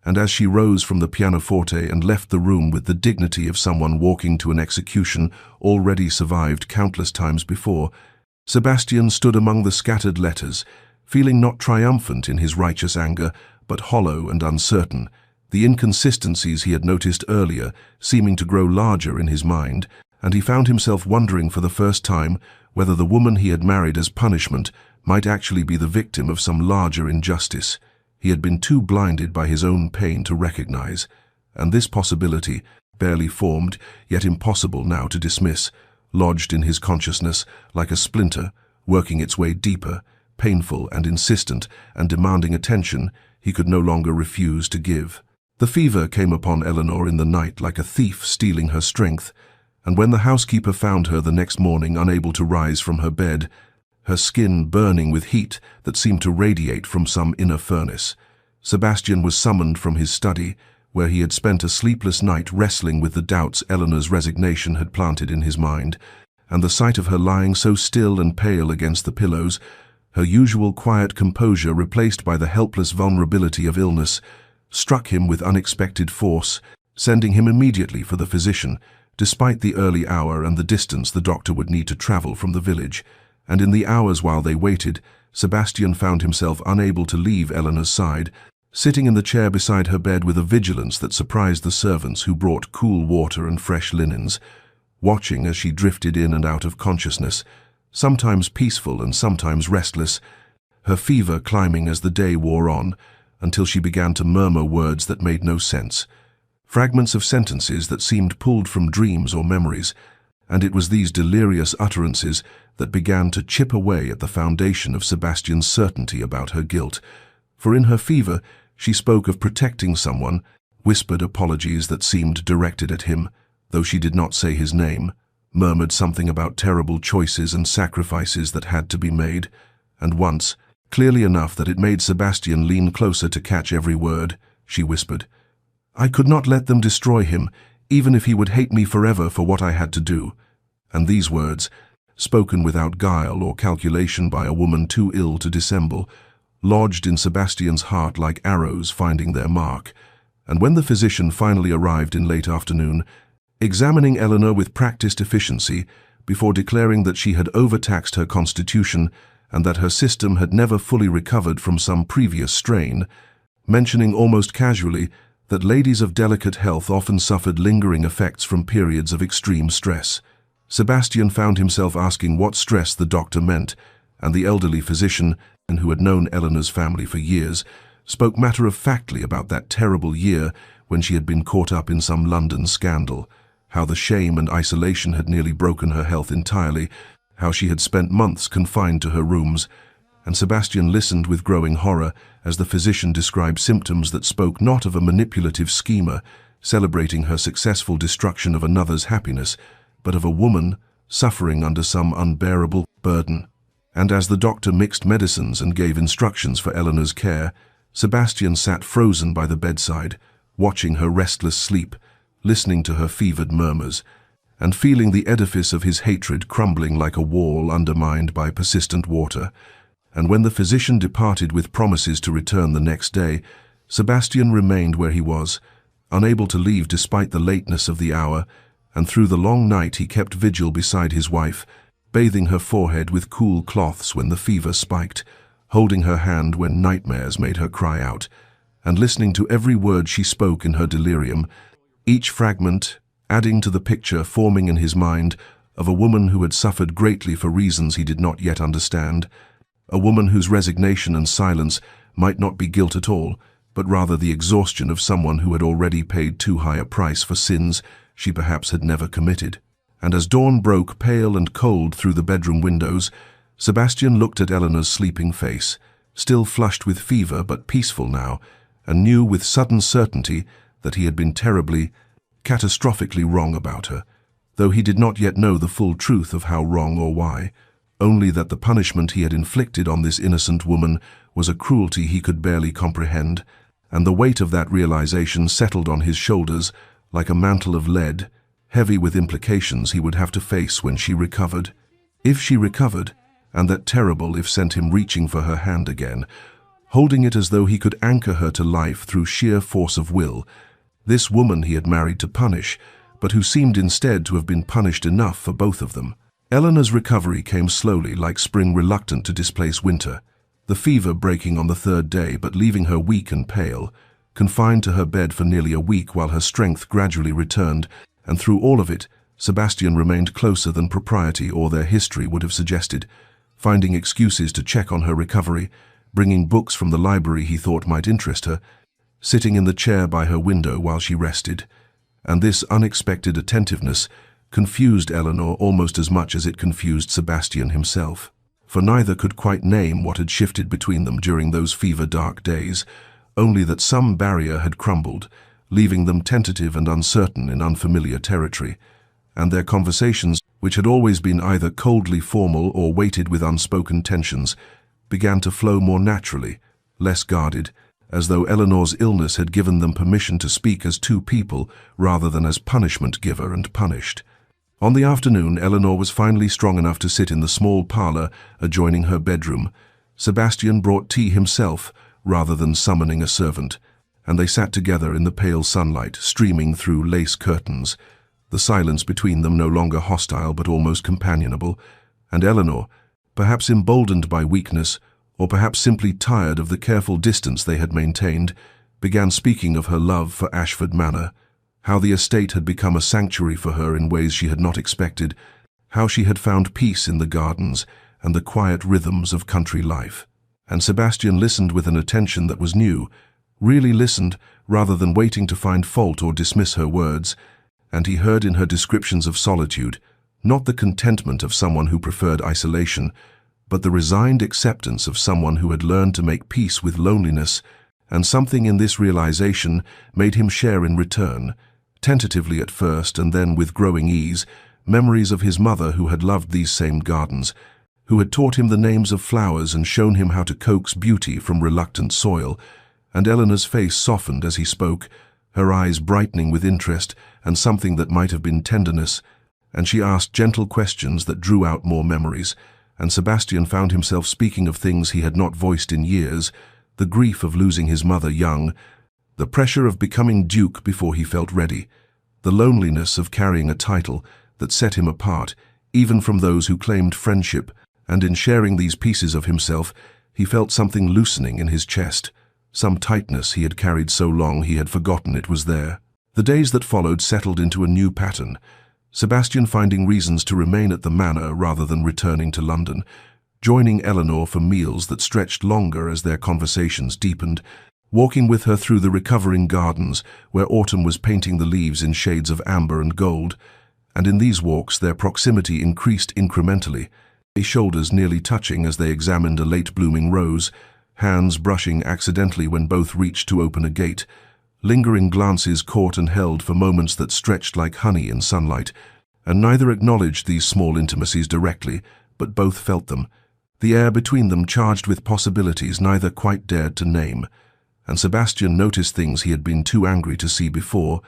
And as she rose from the pianoforte and left the room with the dignity of someone walking to an execution already survived countless times before, Sebastian stood among the scattered letters, feeling not triumphant in his righteous anger, but hollow and uncertain, the inconsistencies he had noticed earlier seeming to grow larger in his mind, and he found himself wondering for the first time whether the woman he had married as punishment might actually be the victim of some larger injustice. He had been too blinded by his own pain to recognize, and this possibility, barely formed, yet impossible now to dismiss, lodged in his consciousness like a splinter, working its way deeper, painful and insistent, and demanding attention he could no longer refuse to give. The fever came upon Eleanor in the night like a thief stealing her strength, and when the housekeeper found her the next morning unable to rise from her bed, her skin burning with heat that seemed to radiate from some inner furnace, Sebastian was summoned from his study, where he had spent a sleepless night wrestling with the doubts Eleanor's resignation had planted in his mind, and the sight of her lying so still and pale against the pillows, her usual quiet composure replaced by the helpless vulnerability of illness, struck him with unexpected force, sending him immediately for the physician, despite the early hour and the distance the doctor would need to travel from the village. And in the hours while they waited, Sebastian found himself unable to leave Eleanor's side, sitting in the chair beside her bed with a vigilance that surprised the servants who brought cool water and fresh linens, watching as she drifted in and out of consciousness, sometimes peaceful and sometimes restless, her fever climbing as the day wore on, until she began to murmur words that made no sense, fragments of sentences that seemed pulled from dreams or memories, and it was these delirious utterances that began to chip away at the foundation of Sebastian's certainty about her guilt. For in her fever, she spoke of protecting someone, whispered apologies that seemed directed at him, though she did not say his name, murmured something about terrible choices and sacrifices that had to be made, and once, clearly enough that it made Sebastian lean closer to catch every word, she whispered, "I could not let them destroy him, even if he would hate me forever for what I had to do." And these words, spoken without guile or calculation by a woman too ill to dissemble, lodged in Sebastian's heart like arrows finding their mark. And when the physician finally arrived in late afternoon, examining Eleanor with practiced efficiency, before declaring that she had overtaxed her constitution and that her system had never fully recovered from some previous strain, mentioning almost casually that ladies of delicate health often suffered lingering effects from periods of extreme stress, Sebastian found himself asking what stress the doctor meant, and the elderly physician, who had known Eleanor's family for years, spoke matter-of-factly about that terrible year when she had been caught up in some London scandal, how the shame and isolation had nearly broken her health entirely, how she had spent months confined to her rooms, and Sebastian listened with growing horror as the physician described symptoms that spoke not of a manipulative schemer celebrating her successful destruction of another's happiness, but of a woman suffering under some unbearable burden. And as the doctor mixed medicines and gave instructions for Eleanor's care, Sebastian sat frozen by the bedside, watching her restless sleep, listening to her fevered murmurs, and feeling the edifice of his hatred crumbling like a wall undermined by persistent water. And when the physician departed with promises to return the next day, Sebastian remained where he was, unable to leave despite the lateness of the hour, and through the long night he kept vigil beside his wife, bathing her forehead with cool cloths when the fever spiked, holding her hand when nightmares made her cry out, and listening to every word she spoke in her delirium, each fragment adding to the picture forming in his mind of a woman who had suffered greatly for reasons he did not yet understand, a woman whose resignation and silence might not be guilt at all, but rather the exhaustion of someone who had already paid too high a price for sins she perhaps had never committed. And as dawn broke pale and cold through the bedroom windows, Sebastian looked at Eleanor's sleeping face, still flushed with fever but peaceful now, and knew with sudden certainty that he had been terribly, catastrophically wrong about her, though he did not yet know the full truth of how wrong or why, only that the punishment he had inflicted on this innocent woman was a cruelty he could barely comprehend, and the weight of that realization settled on his shoulders like a mantle of lead, heavy with implications he would have to face when she recovered. If she recovered, and that terrible if sent him reaching for her hand again, holding it as though he could anchor her to life through sheer force of will, this woman he had married to punish, but who seemed instead to have been punished enough for both of them. Eleanor's recovery came slowly, like spring reluctant to displace winter, the fever breaking on the third day but leaving her weak and pale, confined to her bed for nearly a week while her strength gradually returned, and through all of it, Sebastian remained closer than propriety or their history would have suggested, finding excuses to check on her recovery, bringing books from the library he thought might interest her, sitting in the chair by her window while she rested. And this unexpected attentiveness confused Eleanor almost as much as it confused Sebastian himself, for neither could quite name what had shifted between them during those fever-dark days, only that some barrier had crumbled, leaving them tentative and uncertain in unfamiliar territory, and their conversations, which had always been either coldly formal or weighted with unspoken tensions, began to flow more naturally, less guarded, as though Eleanor's illness had given them permission to speak as two people rather than as punishment giver and punished. On the afternoon, Eleanor was finally strong enough to sit in the small parlor adjoining her bedroom. Sebastian brought tea himself, rather than summoning a servant, and they sat together in the pale sunlight streaming through lace curtains, the silence between them no longer hostile but almost companionable, and Eleanor, perhaps emboldened by weakness, or perhaps simply tired of the careful distance they had maintained, began speaking of her love for Ashford Manor, how the estate had become a sanctuary for her in ways she had not expected, how she had found peace in the gardens and the quiet rhythms of country life. And Sebastian listened with an attention that was new, really listened rather than waiting to find fault or dismiss her words, and he heard in her descriptions of solitude not the contentment of someone who preferred isolation, but the resigned acceptance of someone who had learned to make peace with loneliness, and something in this realization made him share in return, tentatively at first and then with growing ease, memories of his mother who had loved these same gardens, who had taught him the names of flowers and shown him how to coax beauty from reluctant soil, and Eleanor's face softened as he spoke, her eyes brightening with interest and something that might have been tenderness, and she asked gentle questions that drew out more memories, and Sebastian found himself speaking of things he had not voiced in years, the grief of losing his mother young, the pressure of becoming duke before he felt ready, the loneliness of carrying a title that set him apart, even from those who claimed friendship, and in sharing these pieces of himself, he felt something loosening in his chest, some tightness he had carried so long he had forgotten it was there. The days that followed settled into a new pattern, Sebastian finding reasons to remain at the manor rather than returning to London, joining Eleanor for meals that stretched longer as their conversations deepened, walking with her through the recovering gardens where autumn was painting the leaves in shades of amber and gold, and in these walks their proximity increased incrementally, their shoulders nearly touching as they examined a late-blooming rose, hands brushing accidentally when both reached to open a gate, lingering glances caught and held for moments that stretched like honey in sunlight, and neither acknowledged these small intimacies directly, but both felt them, the air between them charged with possibilities neither quite dared to name. And Sebastian noticed things he had been too angry to see before,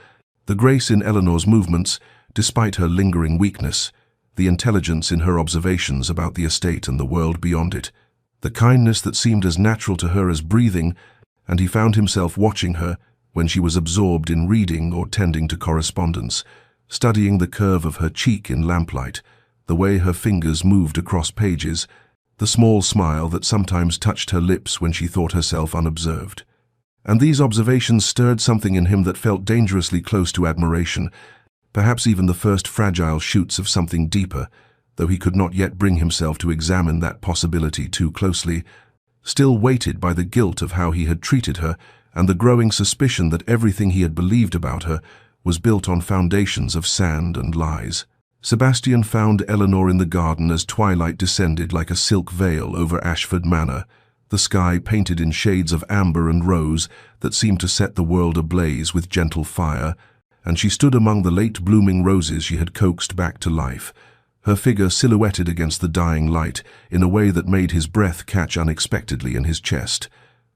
the grace in Eleanor's movements, despite her lingering weakness, the intelligence in her observations about the estate and the world beyond it, the kindness that seemed as natural to her as breathing, and he found himself watching her when she was absorbed in reading or tending to correspondence, studying the curve of her cheek in lamplight, the way her fingers moved across pages, the small smile that sometimes touched her lips when she thought herself unobserved. And these observations stirred something in him that felt dangerously close to admiration, perhaps even the first fragile shoots of something deeper, though he could not yet bring himself to examine that possibility too closely, still weighted by the guilt of how he had treated her and the growing suspicion that everything he had believed about her was built on foundations of sand and lies. Sebastian found Eleanor in the garden as twilight descended like a silk veil over Ashford Manor, the sky painted in shades of amber and rose that seemed to set the world ablaze with gentle fire, and she stood among the late-blooming roses she had coaxed back to life, her figure silhouetted against the dying light in a way that made his breath catch unexpectedly in his chest.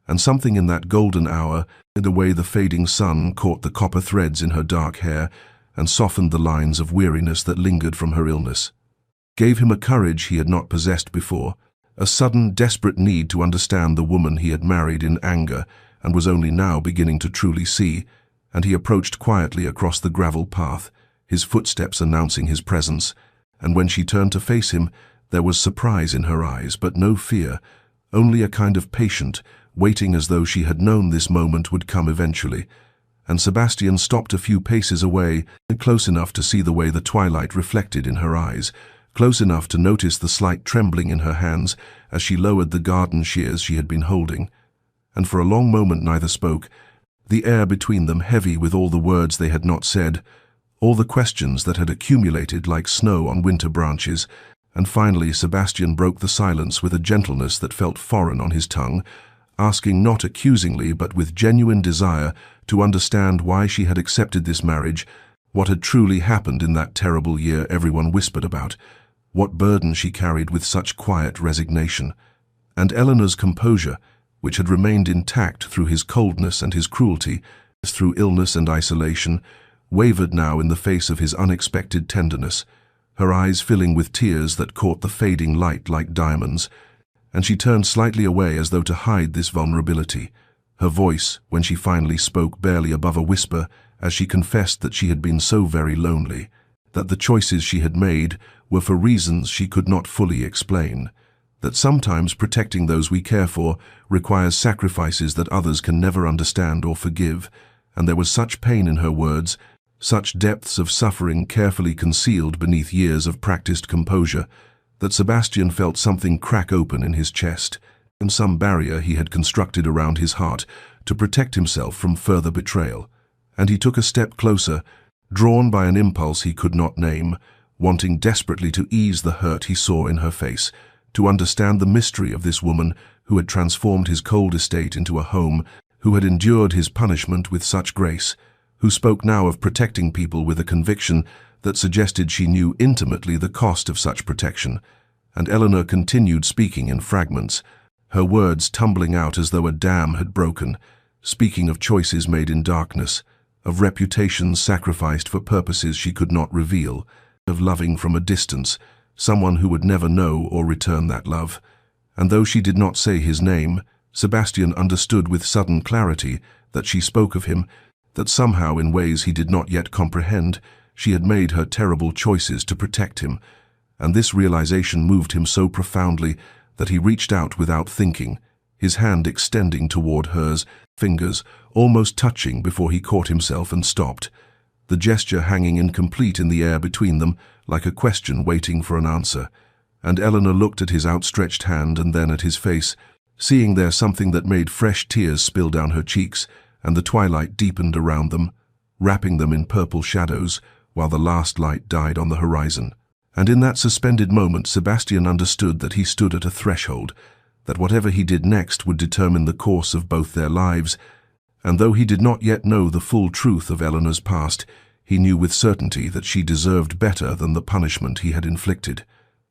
And something in that golden hour, in the way the fading sun caught the copper threads in her dark hair and softened the lines of weariness that lingered from her illness, gave him a courage he had not possessed before, a sudden, desperate need to understand the woman he had married in anger and was only now beginning to truly see, and he approached quietly across the gravel path, his footsteps announcing his presence, and when she turned to face him, there was surprise in her eyes, but no fear, only a kind of patient, waiting as though she had known this moment would come eventually. And Sebastian stopped a few paces away, close enough to see the way the twilight reflected in her eyes, close enough to notice the slight trembling in her hands as she lowered the garden shears she had been holding. And for a long moment neither spoke, the air between them heavy with all the words they had not said, all the questions that had accumulated like snow on winter branches. And finally Sebastian broke the silence with a gentleness that felt foreign on his tongue, asking not accusingly but with genuine desire to understand why she had accepted this marriage, what had truly happened in that terrible year everyone whispered about, what burden she carried with such quiet resignation. And Eleanor's composure, which had remained intact through his coldness and his cruelty, through illness and isolation, wavered now in the face of his unexpected tenderness, her eyes filling with tears that caught the fading light like diamonds, and she turned slightly away as though to hide this vulnerability. Her voice, when she finally spoke barely above a whisper, as she confessed that she had been so very lonely, that the choices she had made were for reasons she could not fully explain, that sometimes protecting those we care for requires sacrifices that others can never understand or forgive, and there was such pain in her words, such depths of suffering carefully concealed beneath years of practiced composure, that Sebastian felt something crack open in his chest, and some barrier he had constructed around his heart to protect himself from further betrayal. And he took a step closer, drawn by an impulse he could not name, wanting desperately to ease the hurt he saw in her face, to understand the mystery of this woman who had transformed his cold estate into a home, who had endured his punishment with such grace, who spoke now of protecting people with a conviction that suggested she knew intimately the cost of such protection. And Eleanor continued speaking in fragments, her words tumbling out as though a dam had broken, speaking of choices made in darkness, of reputations sacrificed for purposes she could not reveal, of loving from a distance, someone who would never know or return that love. And though she did not say his name, Sebastian understood with sudden clarity that she spoke of him, that somehow in ways he did not yet comprehend, she had made her terrible choices to protect him, and this realization moved him so profoundly that he reached out without thinking, his hand extending toward hers, fingers almost touching before he caught himself and stopped, the gesture hanging incomplete in the air between them like a question waiting for an answer. And Eleanor looked at his outstretched hand and then at his face, seeing there something that made fresh tears spill down her cheeks, and the twilight deepened around them, wrapping them in purple shadows, while the last light died on the horizon. And in that suspended moment Sebastian understood that he stood at a threshold, that whatever he did next would determine the course of both their lives, and though he did not yet know the full truth of Eleanor's past, he knew with certainty that she deserved better than the punishment he had inflicted,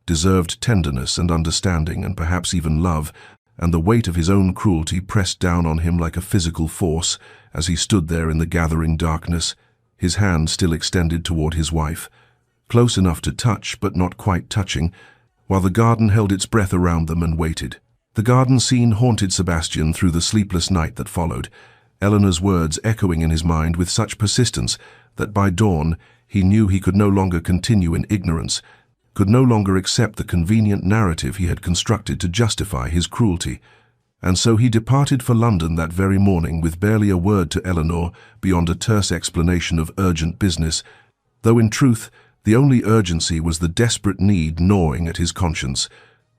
deserved tenderness and understanding and perhaps even love, and the weight of his own cruelty pressed down on him like a physical force as he stood there in the gathering darkness, his hand still extended toward his wife, close enough to touch but not quite touching, while the garden held its breath around them and waited. The garden scene haunted Sebastian through the sleepless night that followed, Eleanor's words echoing in his mind with such persistence that by dawn he knew he could no longer continue in ignorance, could no longer accept the convenient narrative he had constructed to justify his cruelty. And so he departed for London that very morning with barely a word to Eleanor beyond a terse explanation of urgent business, though in truth the only urgency was the desperate need gnawing at his conscience,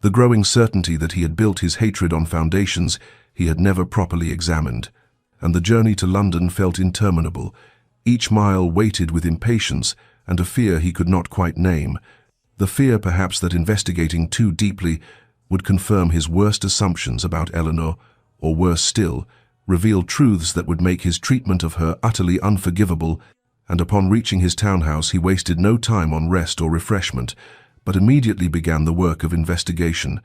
the growing certainty that he had built his hatred on foundations he had never properly examined. And the journey to London felt interminable, each mile weighted with impatience and a fear he could not quite name, the fear perhaps that investigating too deeply would confirm his worst assumptions about Eleanor, or worse still, reveal truths that would make his treatment of her utterly unforgivable, and upon reaching his townhouse he wasted no time on rest or refreshment, but immediately began the work of investigation,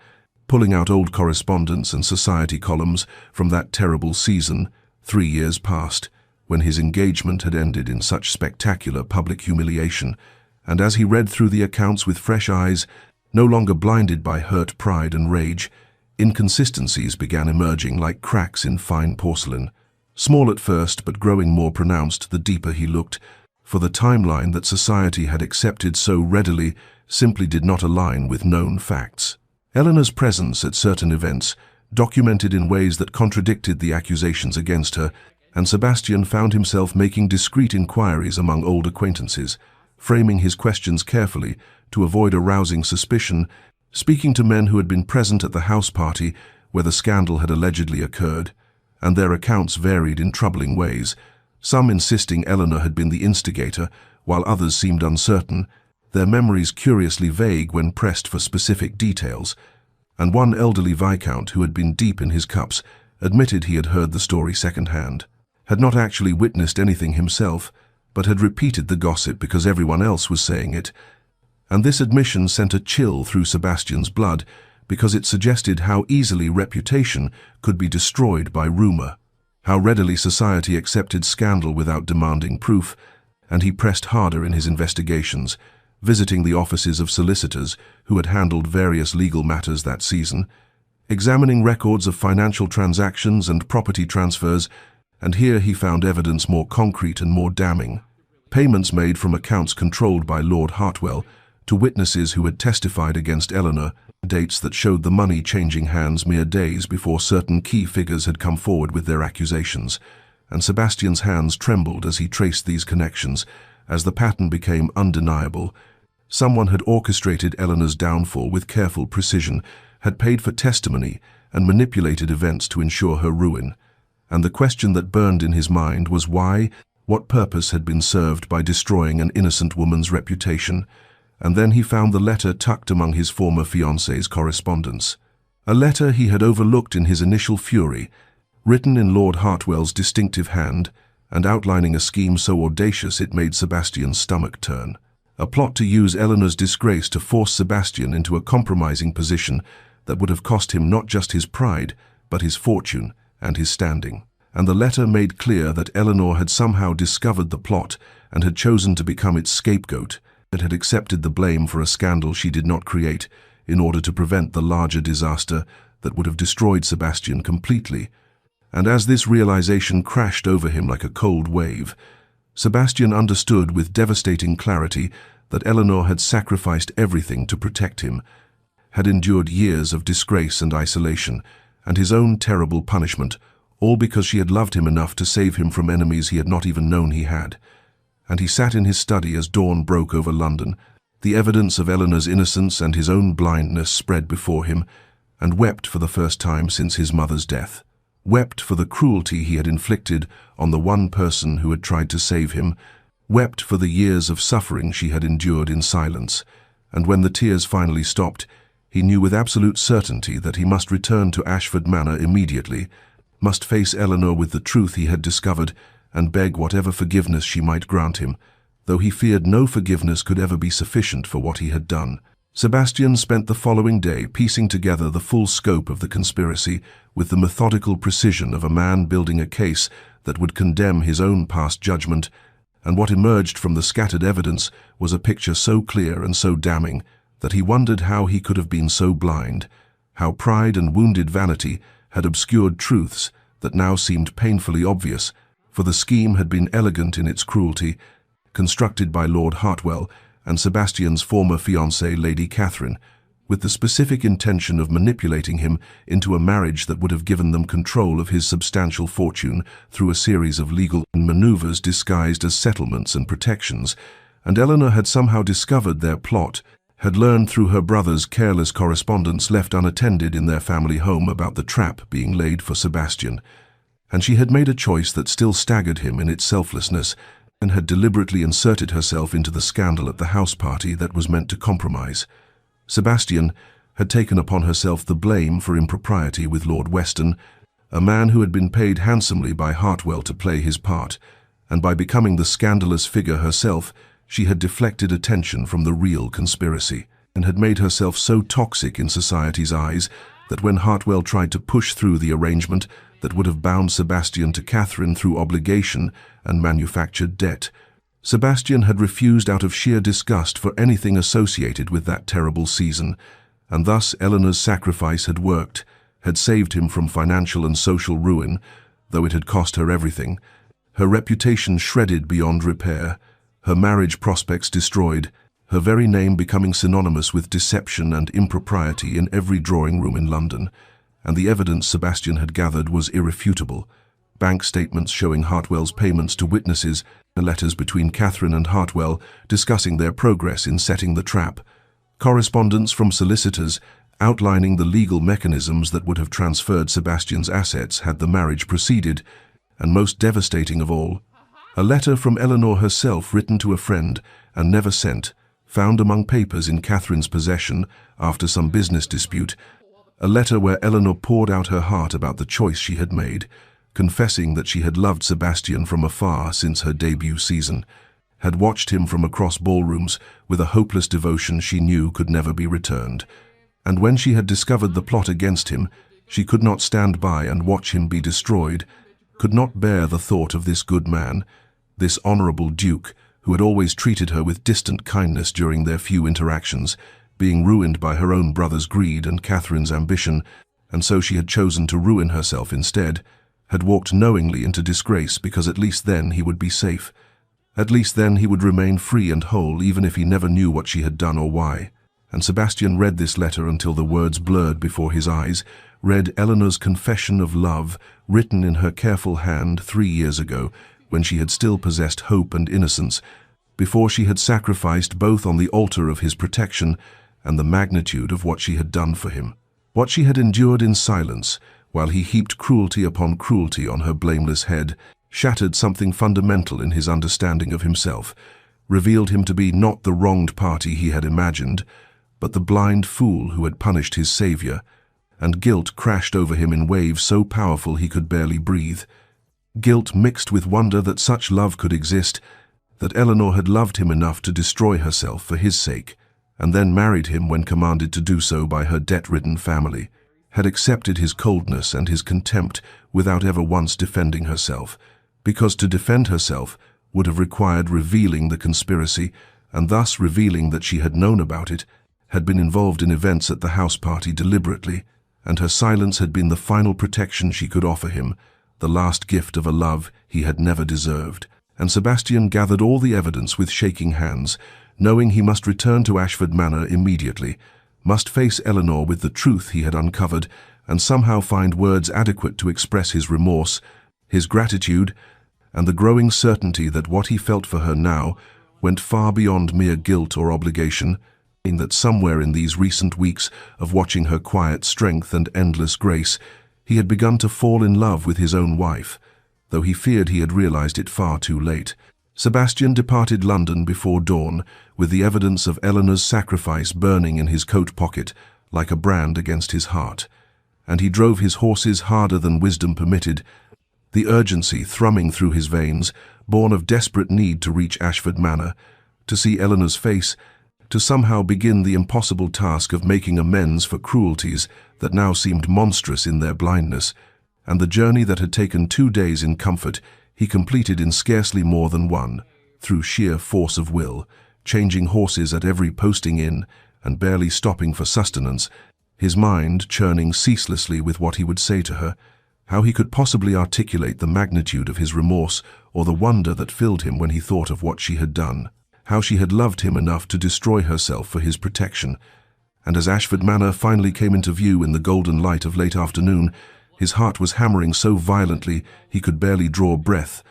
pulling out old correspondence and society columns from that terrible season, 3 years past, when his engagement had ended in such spectacular public humiliation, and as he read through the accounts with fresh eyes, no longer blinded by hurt pride and rage, inconsistencies began emerging like cracks in fine porcelain. Small at first, but growing more pronounced the deeper he looked, for the timeline that society had accepted so readily simply did not align with known facts. Eleanor's presence at certain events, documented in ways that contradicted the accusations against her, and Sebastian found himself making discreet inquiries among old acquaintances, framing his questions carefully to avoid arousing suspicion, speaking to men who had been present at the house party where the scandal had allegedly occurred, and their accounts varied in troubling ways, some insisting Eleanor had been the instigator, while others seemed uncertain, their memories curiously vague when pressed for specific details, and one elderly viscount who had been deep in his cups admitted he had heard the story second-hand, had not actually witnessed anything himself, but had repeated the gossip because everyone else was saying it, and this admission sent a chill through Sebastian's blood because it suggested how easily reputation could be destroyed by rumor, how readily society accepted scandal without demanding proof, and he pressed harder in his investigations, visiting the offices of solicitors who had handled various legal matters that season, examining records of financial transactions and property transfers, and here he found evidence more concrete and more damning. Payments made from accounts controlled by Lord Hartwell to witnesses who had testified against Eleanor, dates that showed the money changing hands mere days before certain key figures had come forward with their accusations, and Sebastian's hands trembled as he traced these connections, as the pattern became undeniable. Someone had orchestrated Eleanor's downfall with careful precision, had paid for testimony, and manipulated events to ensure her ruin. And the question that burned in his mind was why, what purpose had been served by destroying an innocent woman's reputation? And then he found the letter tucked among his former fiancée's correspondence. A letter he had overlooked in his initial fury, written in Lord Hartwell's distinctive hand, and outlining a scheme so audacious it made Sebastian's stomach turn. A plot to use Eleanor's disgrace to force Sebastian into a compromising position that would have cost him not just his pride, but his fortune and his standing. And the letter made clear that Eleanor had somehow discovered the plot and had chosen to become its scapegoat, that had accepted the blame for a scandal she did not create in order to prevent the larger disaster that would have destroyed Sebastian completely. And as this realization crashed over him like a cold wave, Sebastian understood with devastating clarity that Eleanor had sacrificed everything to protect him, had endured years of disgrace and isolation, and his own terrible punishment, all because she had loved him enough to save him from enemies he had not even known he had. And he sat in his study as dawn broke over London. The evidence of Eleanor's innocence and his own blindness spread before him, and wept for the first time since his mother's death. Wept for the cruelty he had inflicted on the one person who had tried to save him, wept for the years of suffering she had endured in silence, and when the tears finally stopped, he knew with absolute certainty that he must return to Ashford Manor immediately, must face Eleanor with the truth he had discovered, and beg whatever forgiveness she might grant him, though he feared no forgiveness could ever be sufficient for what he had done. Sebastian spent the following day piecing together the full scope of the conspiracy with the methodical precision of a man building a case that would condemn his own past judgment, and what emerged from the scattered evidence was a picture so clear and so damning that he wondered how he could have been so blind, how pride and wounded vanity had obscured truths that now seemed painfully obvious, for the scheme had been elegant in its cruelty, constructed by Lord Hartwell and Sebastian's former fiancée, Lady Catherine, with the specific intention of manipulating him into a marriage that would have given them control of his substantial fortune through a series of legal maneuvers disguised as settlements and protections, and Eleanor had somehow discovered their plot, had learned through her brother's careless correspondence left unattended in their family home about the trap being laid for Sebastian, and she had made a choice that still staggered him in its selflessness, and had deliberately inserted herself into the scandal at the house party that was meant to compromise. Sebastian, had taken upon herself the blame for impropriety with Lord Weston, a man who had been paid handsomely by Hartwell to play his part, and by becoming the scandalous figure herself, she had deflected attention from the real conspiracy, and had made herself so toxic in society's eyes that when Hartwell tried to push through the arrangement that would have bound Sebastian to Catherine through obligation and manufactured debt, Sebastian had refused out of sheer disgust for anything associated with that terrible season, and thus Eleanor's sacrifice had worked, had saved him from financial and social ruin, though it had cost her everything, her reputation shredded beyond repair, her marriage prospects destroyed, her very name becoming synonymous with deception and impropriety in every drawing room in London, and the evidence Sebastian had gathered was irrefutable. Bank statements showing Hartwell's payments to witnesses, the letters between Catherine and Hartwell discussing their progress in setting the trap, correspondence from solicitors outlining the legal mechanisms that would have transferred Sebastian's assets had the marriage proceeded, and most devastating of all, a letter from Eleanor herself written to a friend and never sent, found among papers in Catherine's possession after some business dispute, a letter where Eleanor poured out her heart about the choice she had made, confessing that she had loved Sebastian from afar since her debut season, had watched him from across ballrooms with a hopeless devotion she knew could never be returned, and when she had discovered the plot against him, she could not stand by and watch him be destroyed, could not bear the thought of this good man, this honorable duke, who had always treated her with distant kindness during their few interactions, being ruined by her own brother's greed and Catherine's ambition, and so she had chosen to ruin herself instead, had walked knowingly into disgrace because at least then he would be safe. At least then he would remain free and whole even if he never knew what she had done or why. And Sebastian read this letter until the words blurred before his eyes, read Eleanor's confession of love written in her careful hand 3 years ago, when she had still possessed hope and innocence, before she had sacrificed both on the altar of his protection and the magnitude of what she had done for him. What she had endured in silence, while he heaped cruelty upon cruelty on her blameless head, shattered something fundamental in his understanding of himself, revealed him to be not the wronged party he had imagined, but the blind fool who had punished his savior, and guilt crashed over him in waves so powerful he could barely breathe. Guilt mixed with wonder that such love could exist, that Eleanor had loved him enough to destroy herself for his sake, and then married him when commanded to do so by her debt-ridden family, had accepted his coldness and his contempt without ever once defending herself, because to defend herself would have required revealing the conspiracy, and thus revealing that she had known about it, had been involved in events at the house party deliberately, and her silence had been the final protection she could offer him, the last gift of a love he had never deserved. And Sebastian gathered all the evidence with shaking hands, knowing he must return to Ashford Manor immediately, must face Eleanor with the truth he had uncovered, and somehow find words adequate to express his remorse, his gratitude, and the growing certainty that what he felt for her now went far beyond mere guilt or obligation, in that somewhere in these recent weeks of watching her quiet strength and endless grace, he had begun to fall in love with his own wife, though he feared he had realized it far too late. Sebastian departed London before dawn, with the evidence of Eleanor's sacrifice burning in his coat pocket like a brand against his heart, and he drove his horses harder than wisdom permitted, the urgency thrumming through his veins, born of desperate need to reach Ashford Manor, to see Eleanor's face, to somehow begin the impossible task of making amends for cruelties that now seemed monstrous in their blindness, and the journey that had taken 2 days in comfort he completed in scarcely more than 1, through sheer force of will, changing horses at every posting inn and barely stopping for sustenance, his mind churning ceaselessly with what he would say to her, how he could possibly articulate the magnitude of his remorse or the wonder that filled him when he thought of what she had done, how she had loved him enough to destroy herself for his protection. And as Ashford Manor finally came into view in the golden light of late afternoon, his heart was hammering so violently he could barely draw breath,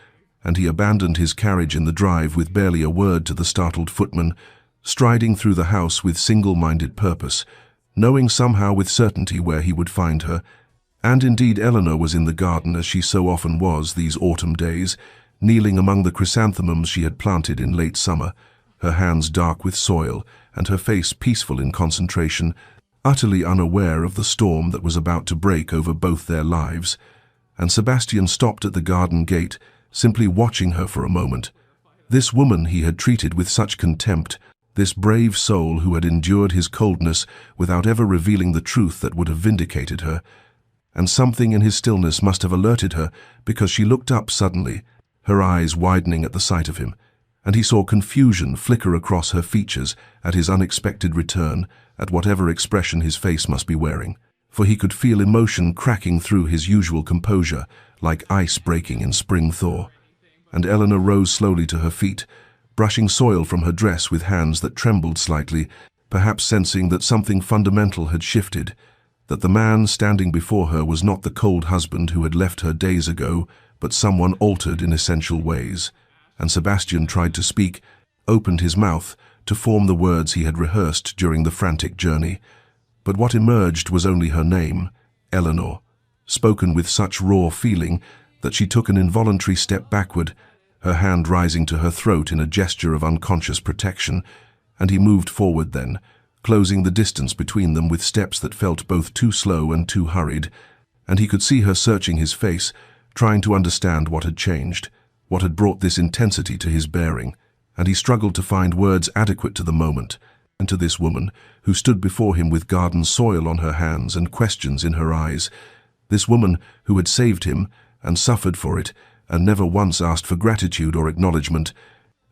and he abandoned his carriage in the drive with barely a word to the startled footman, striding through the house with single-minded purpose, knowing somehow with certainty where he would find her. And indeed Eleanor was in the garden as she so often was these autumn days, kneeling among the chrysanthemums she had planted in late summer, her hands dark with soil and her face peaceful in concentration, utterly unaware of the storm that was about to break over both their lives, and Sebastian stopped at the garden gate, simply watching her for a moment. This woman he had treated with such contempt, this brave soul who had endured his coldness without ever revealing the truth that would have vindicated her, and something in his stillness must have alerted her, because she looked up suddenly, her eyes widening at the sight of him, and he saw confusion flicker across her features at his unexpected return, at whatever expression his face must be wearing, for he could feel emotion cracking through his usual composure, like ice breaking in spring thaw. And Eleanor rose slowly to her feet, brushing soil from her dress with hands that trembled slightly, perhaps sensing that something fundamental had shifted, that the man standing before her was not the cold husband who had left her days ago, but someone altered in essential ways. And Sebastian tried to speak, opened his mouth to form the words he had rehearsed during the frantic journey. But what emerged was only her name, Eleanor, spoken with such raw feeling that she took an involuntary step backward, her hand rising to her throat in a gesture of unconscious protection, and he moved forward then, closing the distance between them with steps that felt both too slow and too hurried, and he could see her searching his face, trying to understand what had changed, what had brought this intensity to his bearing, and he struggled to find words adequate to the moment, and to this woman, who stood before him with garden soil on her hands and questions in her eyes, this woman who had saved him and suffered for it, and never once asked for gratitude or acknowledgement,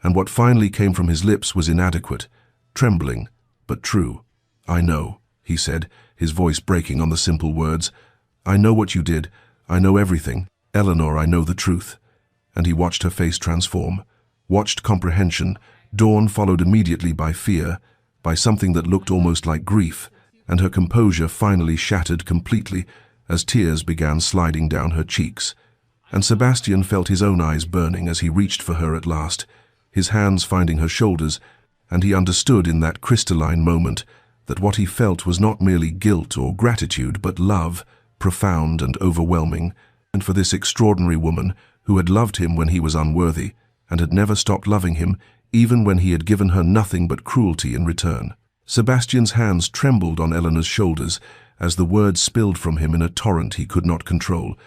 and what finally came from his lips was inadequate, trembling, but true. "I know," he said, his voice breaking on the simple words. "I know what you did. I know everything. Eleanor, I know the truth." And he watched her face transform, watched comprehension, dawn followed immediately by fear, by something that looked almost like grief, and her composure finally shattered completely as tears began sliding down her cheeks. And Sebastian felt his own eyes burning as he reached for her at last, his hands finding her shoulders, and he understood in that crystalline moment that what he felt was not merely guilt or gratitude, but love, profound and overwhelming, and for this extraordinary woman who had loved him when he was unworthy, and had never stopped loving him, even when he had given her nothing but cruelty in return. Sebastian's hands trembled on Eleanor's shoulders as the words spilled from him in a torrent he could not control,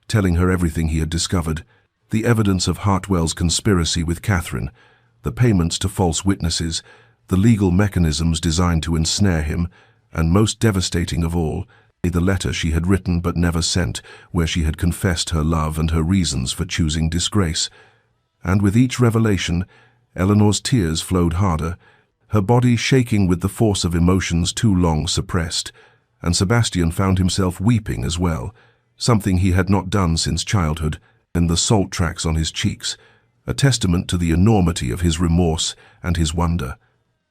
telling her everything he had discovered, the evidence of Hartwell's conspiracy with Catherine, the payments to false witnesses, the legal mechanisms designed to ensnare him, and most devastating of all, the letter she had written but never sent, where she had confessed her love and her reasons for choosing disgrace. And with each revelation, Eleanor's tears flowed harder, her body shaking with the force of emotions too long suppressed, and Sebastian found himself weeping as well, something he had not done since childhood, and the salt tracks on his cheeks, a testament to the enormity of his remorse and his wonder.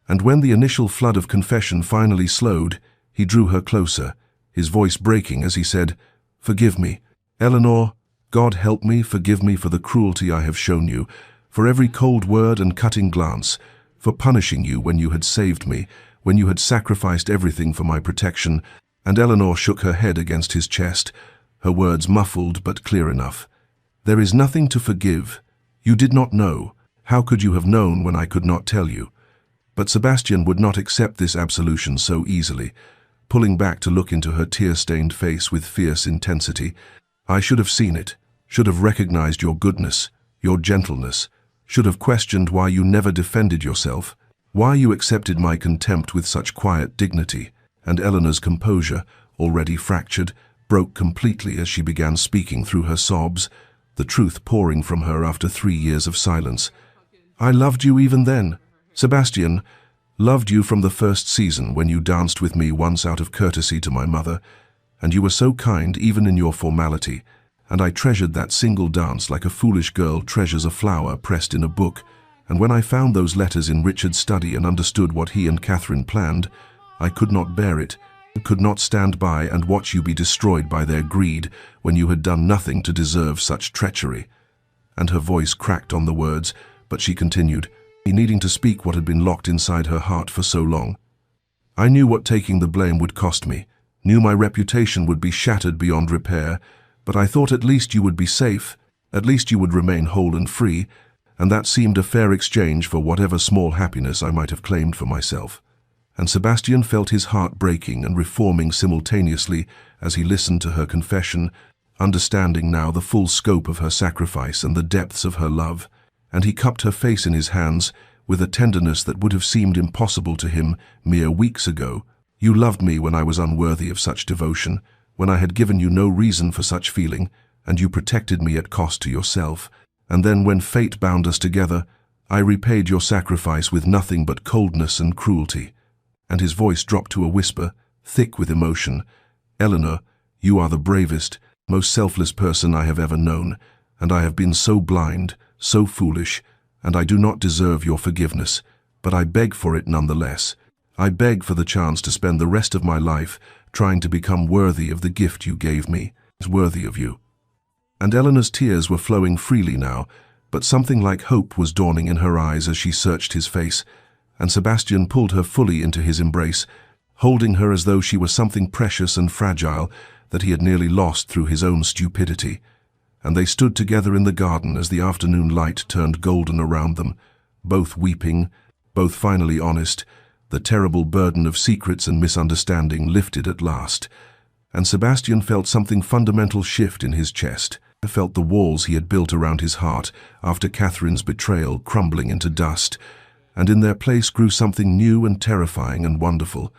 And when the initial flood of confession finally slowed, he drew her closer, his voice breaking as he said, "Forgive me, Eleanor, God help me, forgive me for the cruelty I have shown you, for every cold word and cutting glance, for punishing you when you had saved me, when you had sacrificed everything for my protection." And Eleanor shook her head against his chest, her words muffled but clear enough. "There is nothing to forgive. You did not know. How could you have known when I could not tell you?" But Sebastian would not accept this absolution so easily, pulling back to look into her tear-stained face with fierce intensity. "I should have seen it, should have recognized your goodness, your gentleness, should have questioned why you never defended yourself, why you accepted my contempt with such quiet dignity." And Eleanor's composure, already fractured, broke completely as she began speaking through her sobs, the truth pouring from her after 3 years of silence. "I loved you even then, Sebastian, loved you from the first season when you danced with me once out of courtesy to my mother, and you were so kind even in your formality, and I treasured that single dance like a foolish girl treasures a flower pressed in a book, and when I found those letters in Richard's study and understood what he and Catherine planned, I could not bear it, could not stand by and watch you be destroyed by their greed when you had done nothing to deserve such treachery." And her voice cracked on the words, but she continued, needing to speak what had been locked inside her heart for so long. "I knew what taking the blame would cost me, knew my reputation would be shattered beyond repair, but I thought at least you would be safe, at least you would remain whole and free, and that seemed a fair exchange for whatever small happiness I might have claimed for myself." and Sebastian felt his heart breaking and reforming simultaneously as he listened to her confession, understanding now the full scope of her sacrifice and the depths of her love. And he cupped her face in his hands with a tenderness that would have seemed impossible to him mere weeks ago. "You loved me when I was unworthy of such devotion, when I had given you no reason for such feeling, and you protected me at cost to yourself. And then when fate bound us together, I repaid your sacrifice with nothing but coldness and cruelty." And his voice dropped to a whisper, thick with emotion. "Eleanor, you are the bravest, most selfless person I have ever known, and I have been so blind, so foolish, and I do not deserve your forgiveness, but I beg for it nonetheless. I beg for the chance to spend the rest of my life trying to become worthy of the gift you gave me, worthy of you." And Eleanor's tears were flowing freely now, but something like hope was dawning in her eyes as she searched his face, and Sebastian pulled her fully into his embrace, holding her as though she were something precious and fragile that he had nearly lost through his own stupidity. And they stood together in the garden as the afternoon light turned golden around them, both weeping, both finally honest, the terrible burden of secrets and misunderstanding lifted at last. And Sebastian felt something fundamental shift in his chest. He felt the walls he had built around his heart after Catherine's betrayal crumbling into dust, and in their place grew something new and terrifying and wonderful.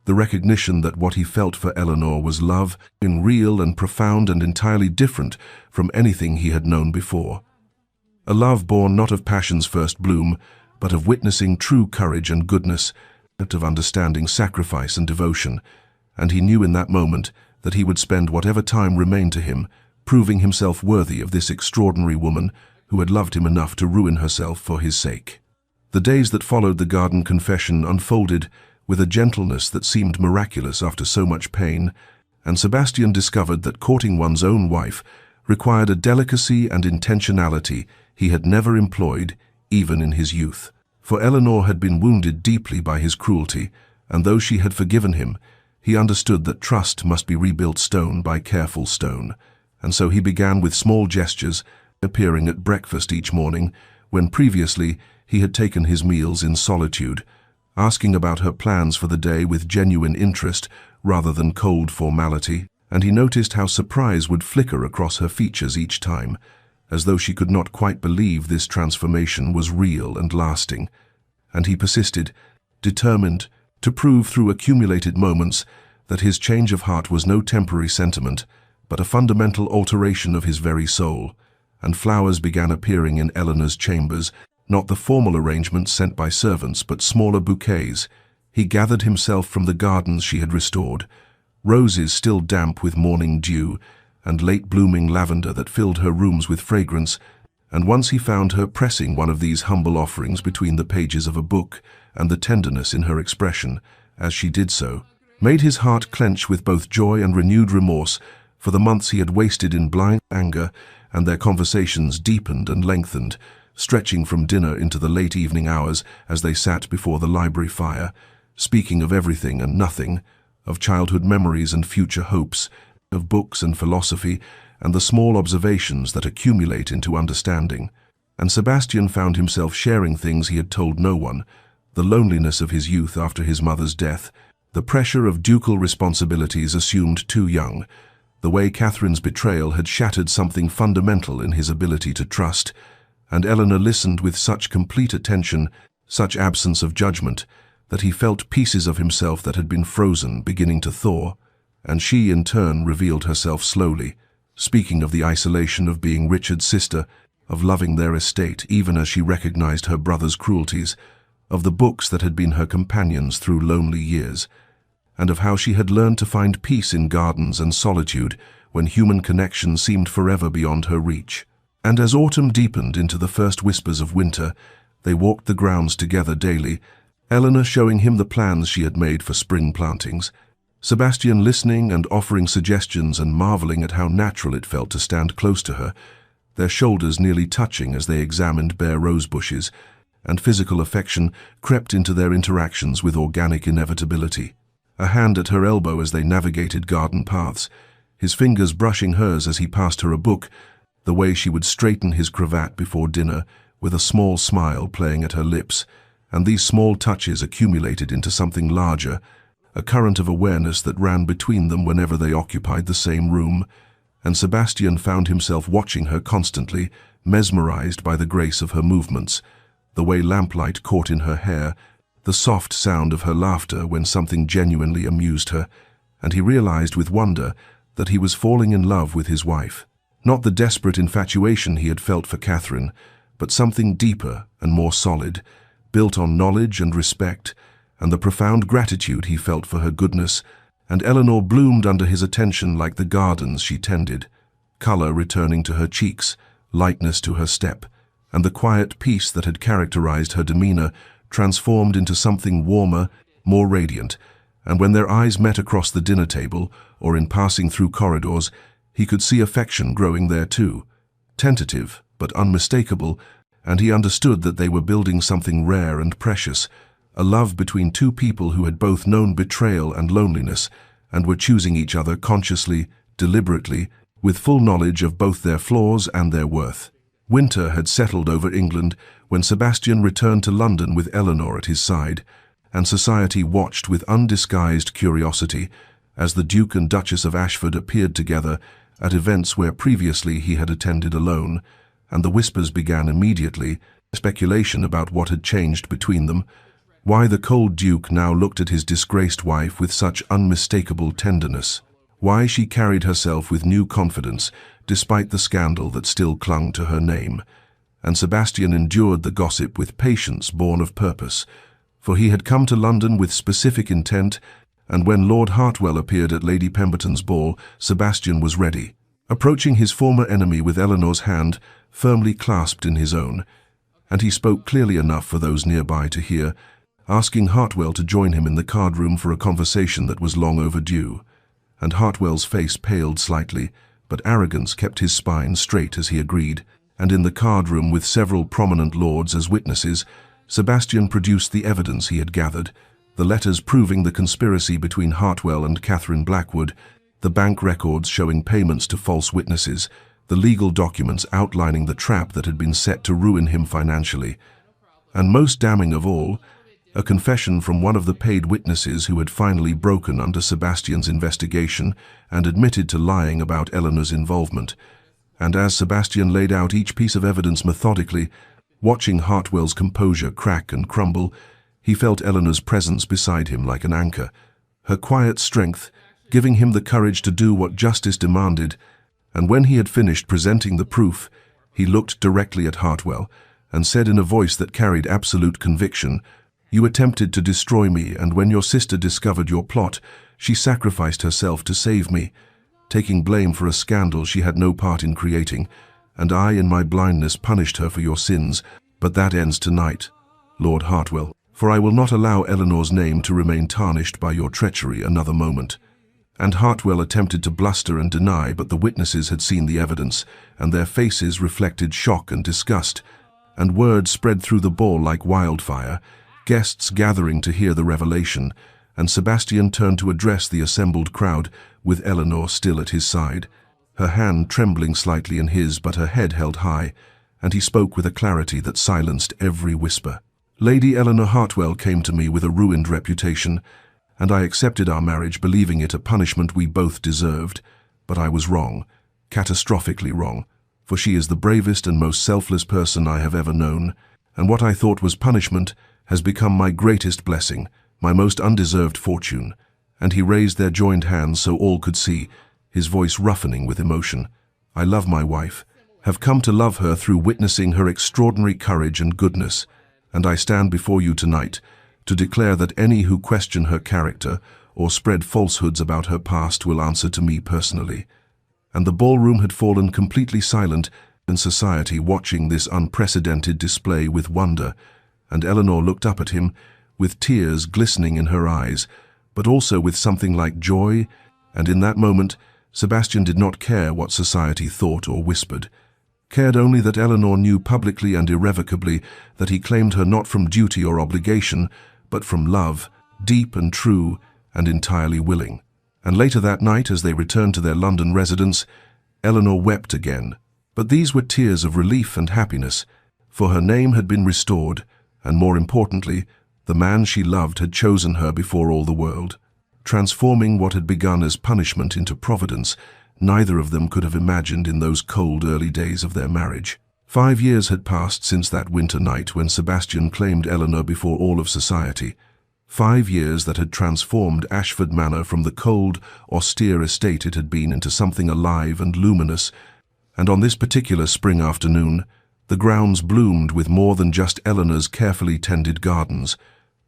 The recognition that what he felt for Eleanor was love, real and profound and entirely different from anything he had known before. A love born not of passion's first bloom, but of witnessing true courage and goodness, of understanding sacrifice and devotion, and he knew in that moment that he would spend whatever time remained to him, proving himself worthy of this extraordinary woman who had loved him enough to ruin herself for his sake. The days that followed the garden confession unfolded with a gentleness that seemed miraculous after so much pain, and Sebastian discovered that courting one's own wife required a delicacy and intentionality he had never employed, even in his youth. For Eleanor had been wounded deeply by his cruelty, and though she had forgiven him, he understood that trust must be rebuilt stone by careful stone. And so he began with small gestures, appearing at breakfast each morning, when previously he had taken his meals in solitude, asking about her plans for the day with genuine interest rather than cold formality, and he noticed how surprise would flicker across her features each time, as though she could not quite believe this transformation was real and lasting. And he persisted, determined to prove through accumulated moments that his change of heart was no temporary sentiment, but a fundamental alteration of his very soul. And flowers began appearing in Eleanor's chambers, not the formal arrangements sent by servants, but smaller bouquets. He gathered himself from the gardens she had restored, roses still damp with morning dew, and late-blooming lavender that filled her rooms with fragrance, and once he found her pressing one of these humble offerings between the pages of a book, and the tenderness in her expression, as she did so, made his heart clench with both joy and renewed remorse for the months he had wasted in blind anger, and their conversations deepened and lengthened, stretching from dinner into the late evening hours as they sat before the library fire, speaking of everything and nothing, of childhood memories and future hopes, of books and philosophy, and the small observations that accumulate into understanding. And Sebastian found himself sharing things he had told no one, the loneliness of his youth after his mother's death, the pressure of ducal responsibilities assumed too young, the way Catherine's betrayal had shattered something fundamental in his ability to trust, and Eleanor listened with such complete attention, such absence of judgment, that he felt pieces of himself that had been frozen beginning to thaw, and she in turn revealed herself slowly, speaking of the isolation of being Richard's sister, of loving their estate even as she recognized her brother's cruelties, of the books that had been her companions through lonely years, and of how she had learned to find peace in gardens and solitude when human connection seemed forever beyond her reach. And as autumn deepened into the first whispers of winter, they walked the grounds together daily, Eleanor showing him the plans she had made for spring plantings, Sebastian listening and offering suggestions and marveling at how natural it felt to stand close to her, their shoulders nearly touching as they examined bare rose bushes, and physical affection crept into their interactions with organic inevitability. A hand at her elbow as they navigated garden paths, his fingers brushing hers as he passed her a book, the way she would straighten his cravat before dinner, with a small smile playing at her lips, and these small touches accumulated into something larger, a current of awareness that ran between them whenever they occupied the same room, and Sebastian found himself watching her constantly, mesmerized by the grace of her movements, the way lamplight caught in her hair, the soft sound of her laughter when something genuinely amused her, and he realized with wonder that he was falling in love with his wife. Not the desperate infatuation he had felt for Catherine, but something deeper and more solid, built on knowledge and respect, and the profound gratitude he felt for her goodness, and Eleanor bloomed under his attention like the gardens she tended, color returning to her cheeks, lightness to her step, and the quiet peace that had characterized her demeanor transformed into something warmer, more radiant, and when their eyes met across the dinner table or in passing through corridors, he could see affection growing there too, tentative but unmistakable, and he understood that they were building something rare and precious, a love between two people who had both known betrayal and loneliness, and were choosing each other consciously, deliberately, with full knowledge of both their flaws and their worth. Winter had settled over England when Sebastian returned to London with Eleanor at his side, and society watched with undisguised curiosity as the Duke and Duchess of Ashford appeared together at events where previously he had attended alone, and the whispers began immediately, speculation about what had changed between them, why the cold Duke now looked at his disgraced wife with such unmistakable tenderness, why she carried herself with new confidence despite the scandal that still clung to her name. And Sebastian endured the gossip with patience born of purpose, for he had come to London with specific intent, and when Lord Hartwell appeared at Lady Pemberton's ball, Sebastian was ready, approaching his former enemy with Eleanor's hand firmly clasped in his own, and he spoke clearly enough for those nearby to hear, asking Hartwell to join him in the card room for a conversation that was long overdue. And Hartwell's face paled slightly, but arrogance kept his spine straight as he agreed, and in the card room with several prominent lords as witnesses, Sebastian produced the evidence he had gathered, the letters proving the conspiracy between Hartwell and Catherine Blackwood, the bank records showing payments to false witnesses, the legal documents outlining the trap that had been set to ruin him financially, and most damning of all, a confession from one of the paid witnesses who had finally broken under Sebastian's investigation and admitted to lying about Eleanor's involvement. And as Sebastian laid out each piece of evidence methodically, watching Hartwell's composure crack and crumble, he felt Eleanor's presence beside him like an anchor, her quiet strength giving him the courage to do what justice demanded. And when he had finished presenting the proof, he looked directly at Hartwell and said in a voice that carried absolute conviction, "You attempted to destroy me, and when your sister discovered your plot, she sacrificed herself to save me, taking blame for a scandal she had no part in creating, and I in my blindness punished her for your sins, but that ends tonight, Lord Hartwell, for I will not allow Eleanor's name to remain tarnished by your treachery another moment." And Hartwell attempted to bluster and deny, but the witnesses had seen the evidence, and their faces reflected shock and disgust, and word spread through the ball like wildfire, guests gathering to hear the revelation, and Sebastian turned to address the assembled crowd, with Eleanor still at his side, her hand trembling slightly in his but her head held high, and he spoke with a clarity that silenced every whisper. "Lady Eleanor Hartwell came to me with a ruined reputation, and I accepted our marriage believing it a punishment we both deserved, but I was wrong, catastrophically wrong, for she is the bravest and most selfless person I have ever known, and what I thought was punishment has become my greatest blessing, my most undeserved fortune." And he raised their joined hands so all could see, his voice roughening with emotion. "I love my wife, have come to love her through witnessing her extraordinary courage and goodness, and I stand before you tonight to declare that any who question her character or spread falsehoods about her past will answer to me personally." And the ballroom had fallen completely silent, in society watching this unprecedented display with wonder, and Eleanor looked up at him, with tears glistening in her eyes, but also with something like joy, and in that moment, Sebastian did not care what society thought or whispered, cared only that Eleanor knew publicly and irrevocably that he claimed her not from duty or obligation, but from love, deep and true and entirely willing. And later that night, as they returned to their London residence, Eleanor wept again, but these were tears of relief and happiness, for her name had been restored, and more importantly, the man she loved had chosen her before all the world. Transforming what had begun as punishment into providence, neither of them could have imagined in those cold early days of their marriage. 5 years had passed since that winter night when Sebastian claimed Eleanor before all of society. 5 years that had transformed Ashford Manor from the cold, austere estate it had been into something alive and luminous, and on this particular spring afternoon, the grounds bloomed with more than just Eleanor's carefully tended gardens,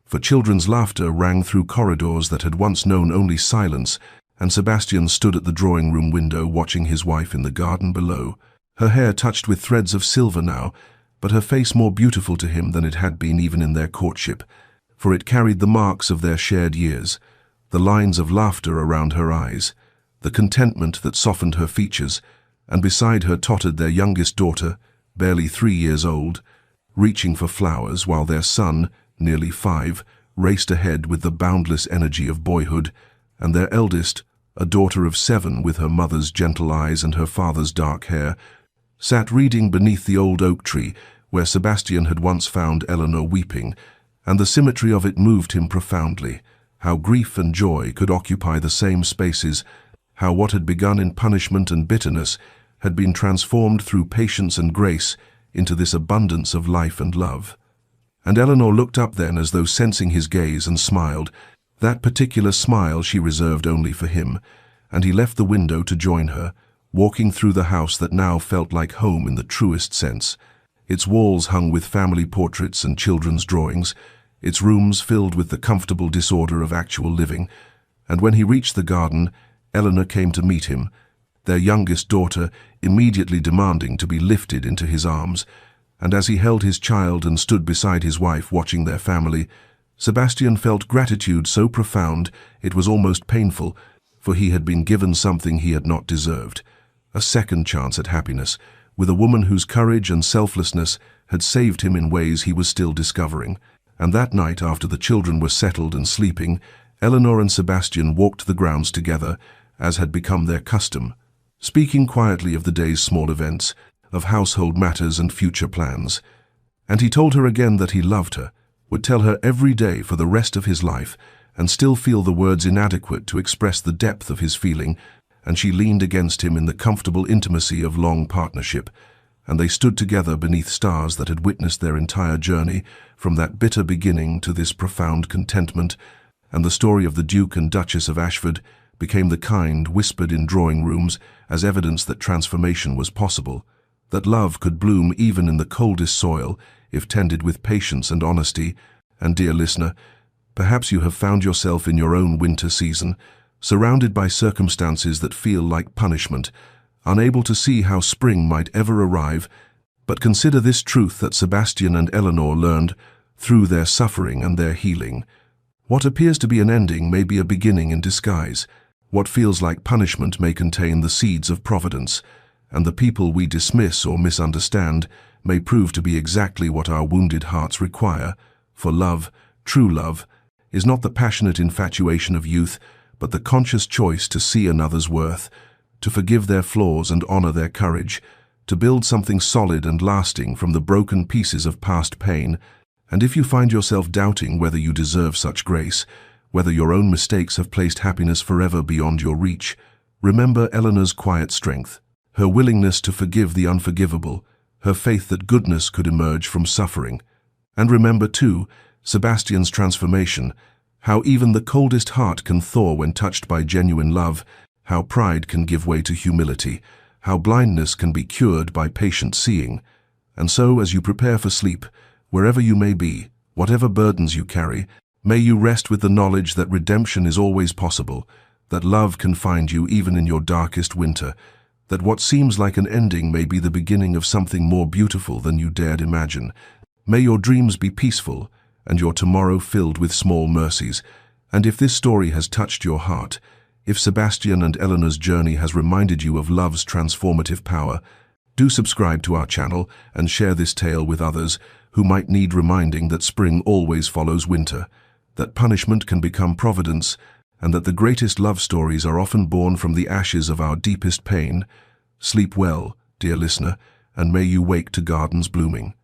for children's laughter rang through corridors that had once known only silence, and Sebastian stood at the drawing-room window watching his wife in the garden below. Her hair touched with threads of silver now, but her face more beautiful to him than it had been even in their courtship, for it carried the marks of their shared years, the lines of laughter around her eyes, the contentment that softened her features, and beside her tottered their youngest daughter, barely 3 years old, reaching for flowers while their son, nearly 5, raced ahead with the boundless energy of boyhood, and their eldest, a daughter of 7 with her mother's gentle eyes and her father's dark hair, sat reading beneath the old oak tree where Sebastian had once found Eleanor weeping, and the symmetry of it moved him profoundly. How grief and joy could occupy the same spaces, how what had begun in punishment and bitterness had been transformed through patience and grace into this abundance of life and love. And Eleanor looked up then as though sensing his gaze and smiled, that particular smile she reserved only for him, and he left the window to join her, walking through the house that now felt like home in the truest sense, its walls hung with family portraits and children's drawings, its rooms filled with the comfortable disorder of actual living. And when he reached the garden, Eleanor came to meet him, their youngest daughter immediately demanding to be lifted into his arms, and as he held his child and stood beside his wife watching their family, Sebastian felt gratitude so profound it was almost painful, for he had been given something he had not deserved, a second chance at happiness, with a woman whose courage and selflessness had saved him in ways he was still discovering. And that night, after the children were settled and sleeping, Eleanor and Sebastian walked the grounds together, as had become their custom, speaking quietly of the day's small events, of household matters and future plans. And he told her again that he loved her, would tell her every day for the rest of his life, and still feel the words inadequate to express the depth of his feeling, and she leaned against him in the comfortable intimacy of long partnership, and they stood together beneath stars that had witnessed their entire journey, from that bitter beginning to this profound contentment, and the story of the Duke and Duchess of Ashford became the kind whispered in drawing rooms as evidence that transformation was possible, that love could bloom even in the coldest soil if tended with patience and honesty. And dear listener, perhaps you have found yourself in your own winter season, surrounded by circumstances that feel like punishment, unable to see how spring might ever arrive, but consider this truth that Sebastian and Eleanor learned through their suffering and their healing. What appears to be an ending may be a beginning in disguise. What feels like punishment may contain the seeds of providence, and the people we dismiss or misunderstand may prove to be exactly what our wounded hearts require. For love, true love, is not the passionate infatuation of youth, but the conscious choice to see another's worth, to forgive their flaws and honor their courage, to build something solid and lasting from the broken pieces of past pain. And if you find yourself doubting whether you deserve such grace, whether your own mistakes have placed happiness forever beyond your reach, remember Eleanor's quiet strength, her willingness to forgive the unforgivable, her faith that goodness could emerge from suffering. And remember, too, Sebastian's transformation, how even the coldest heart can thaw when touched by genuine love, how pride can give way to humility, how blindness can be cured by patient seeing. And so, as you prepare for sleep, wherever you may be, whatever burdens you carry, may you rest with the knowledge that redemption is always possible, that love can find you even in your darkest winter, that what seems like an ending may be the beginning of something more beautiful than you dared imagine. May your dreams be peaceful, and your tomorrow filled with small mercies. And if this story has touched your heart, if Sebastian and Eleanor's journey has reminded you of love's transformative power, do subscribe to our channel and share this tale with others who might need reminding that spring always follows winter, that punishment can become providence, and that the greatest love stories are often born from the ashes of our deepest pain. Sleep well, dear listener, and may you wake to gardens blooming.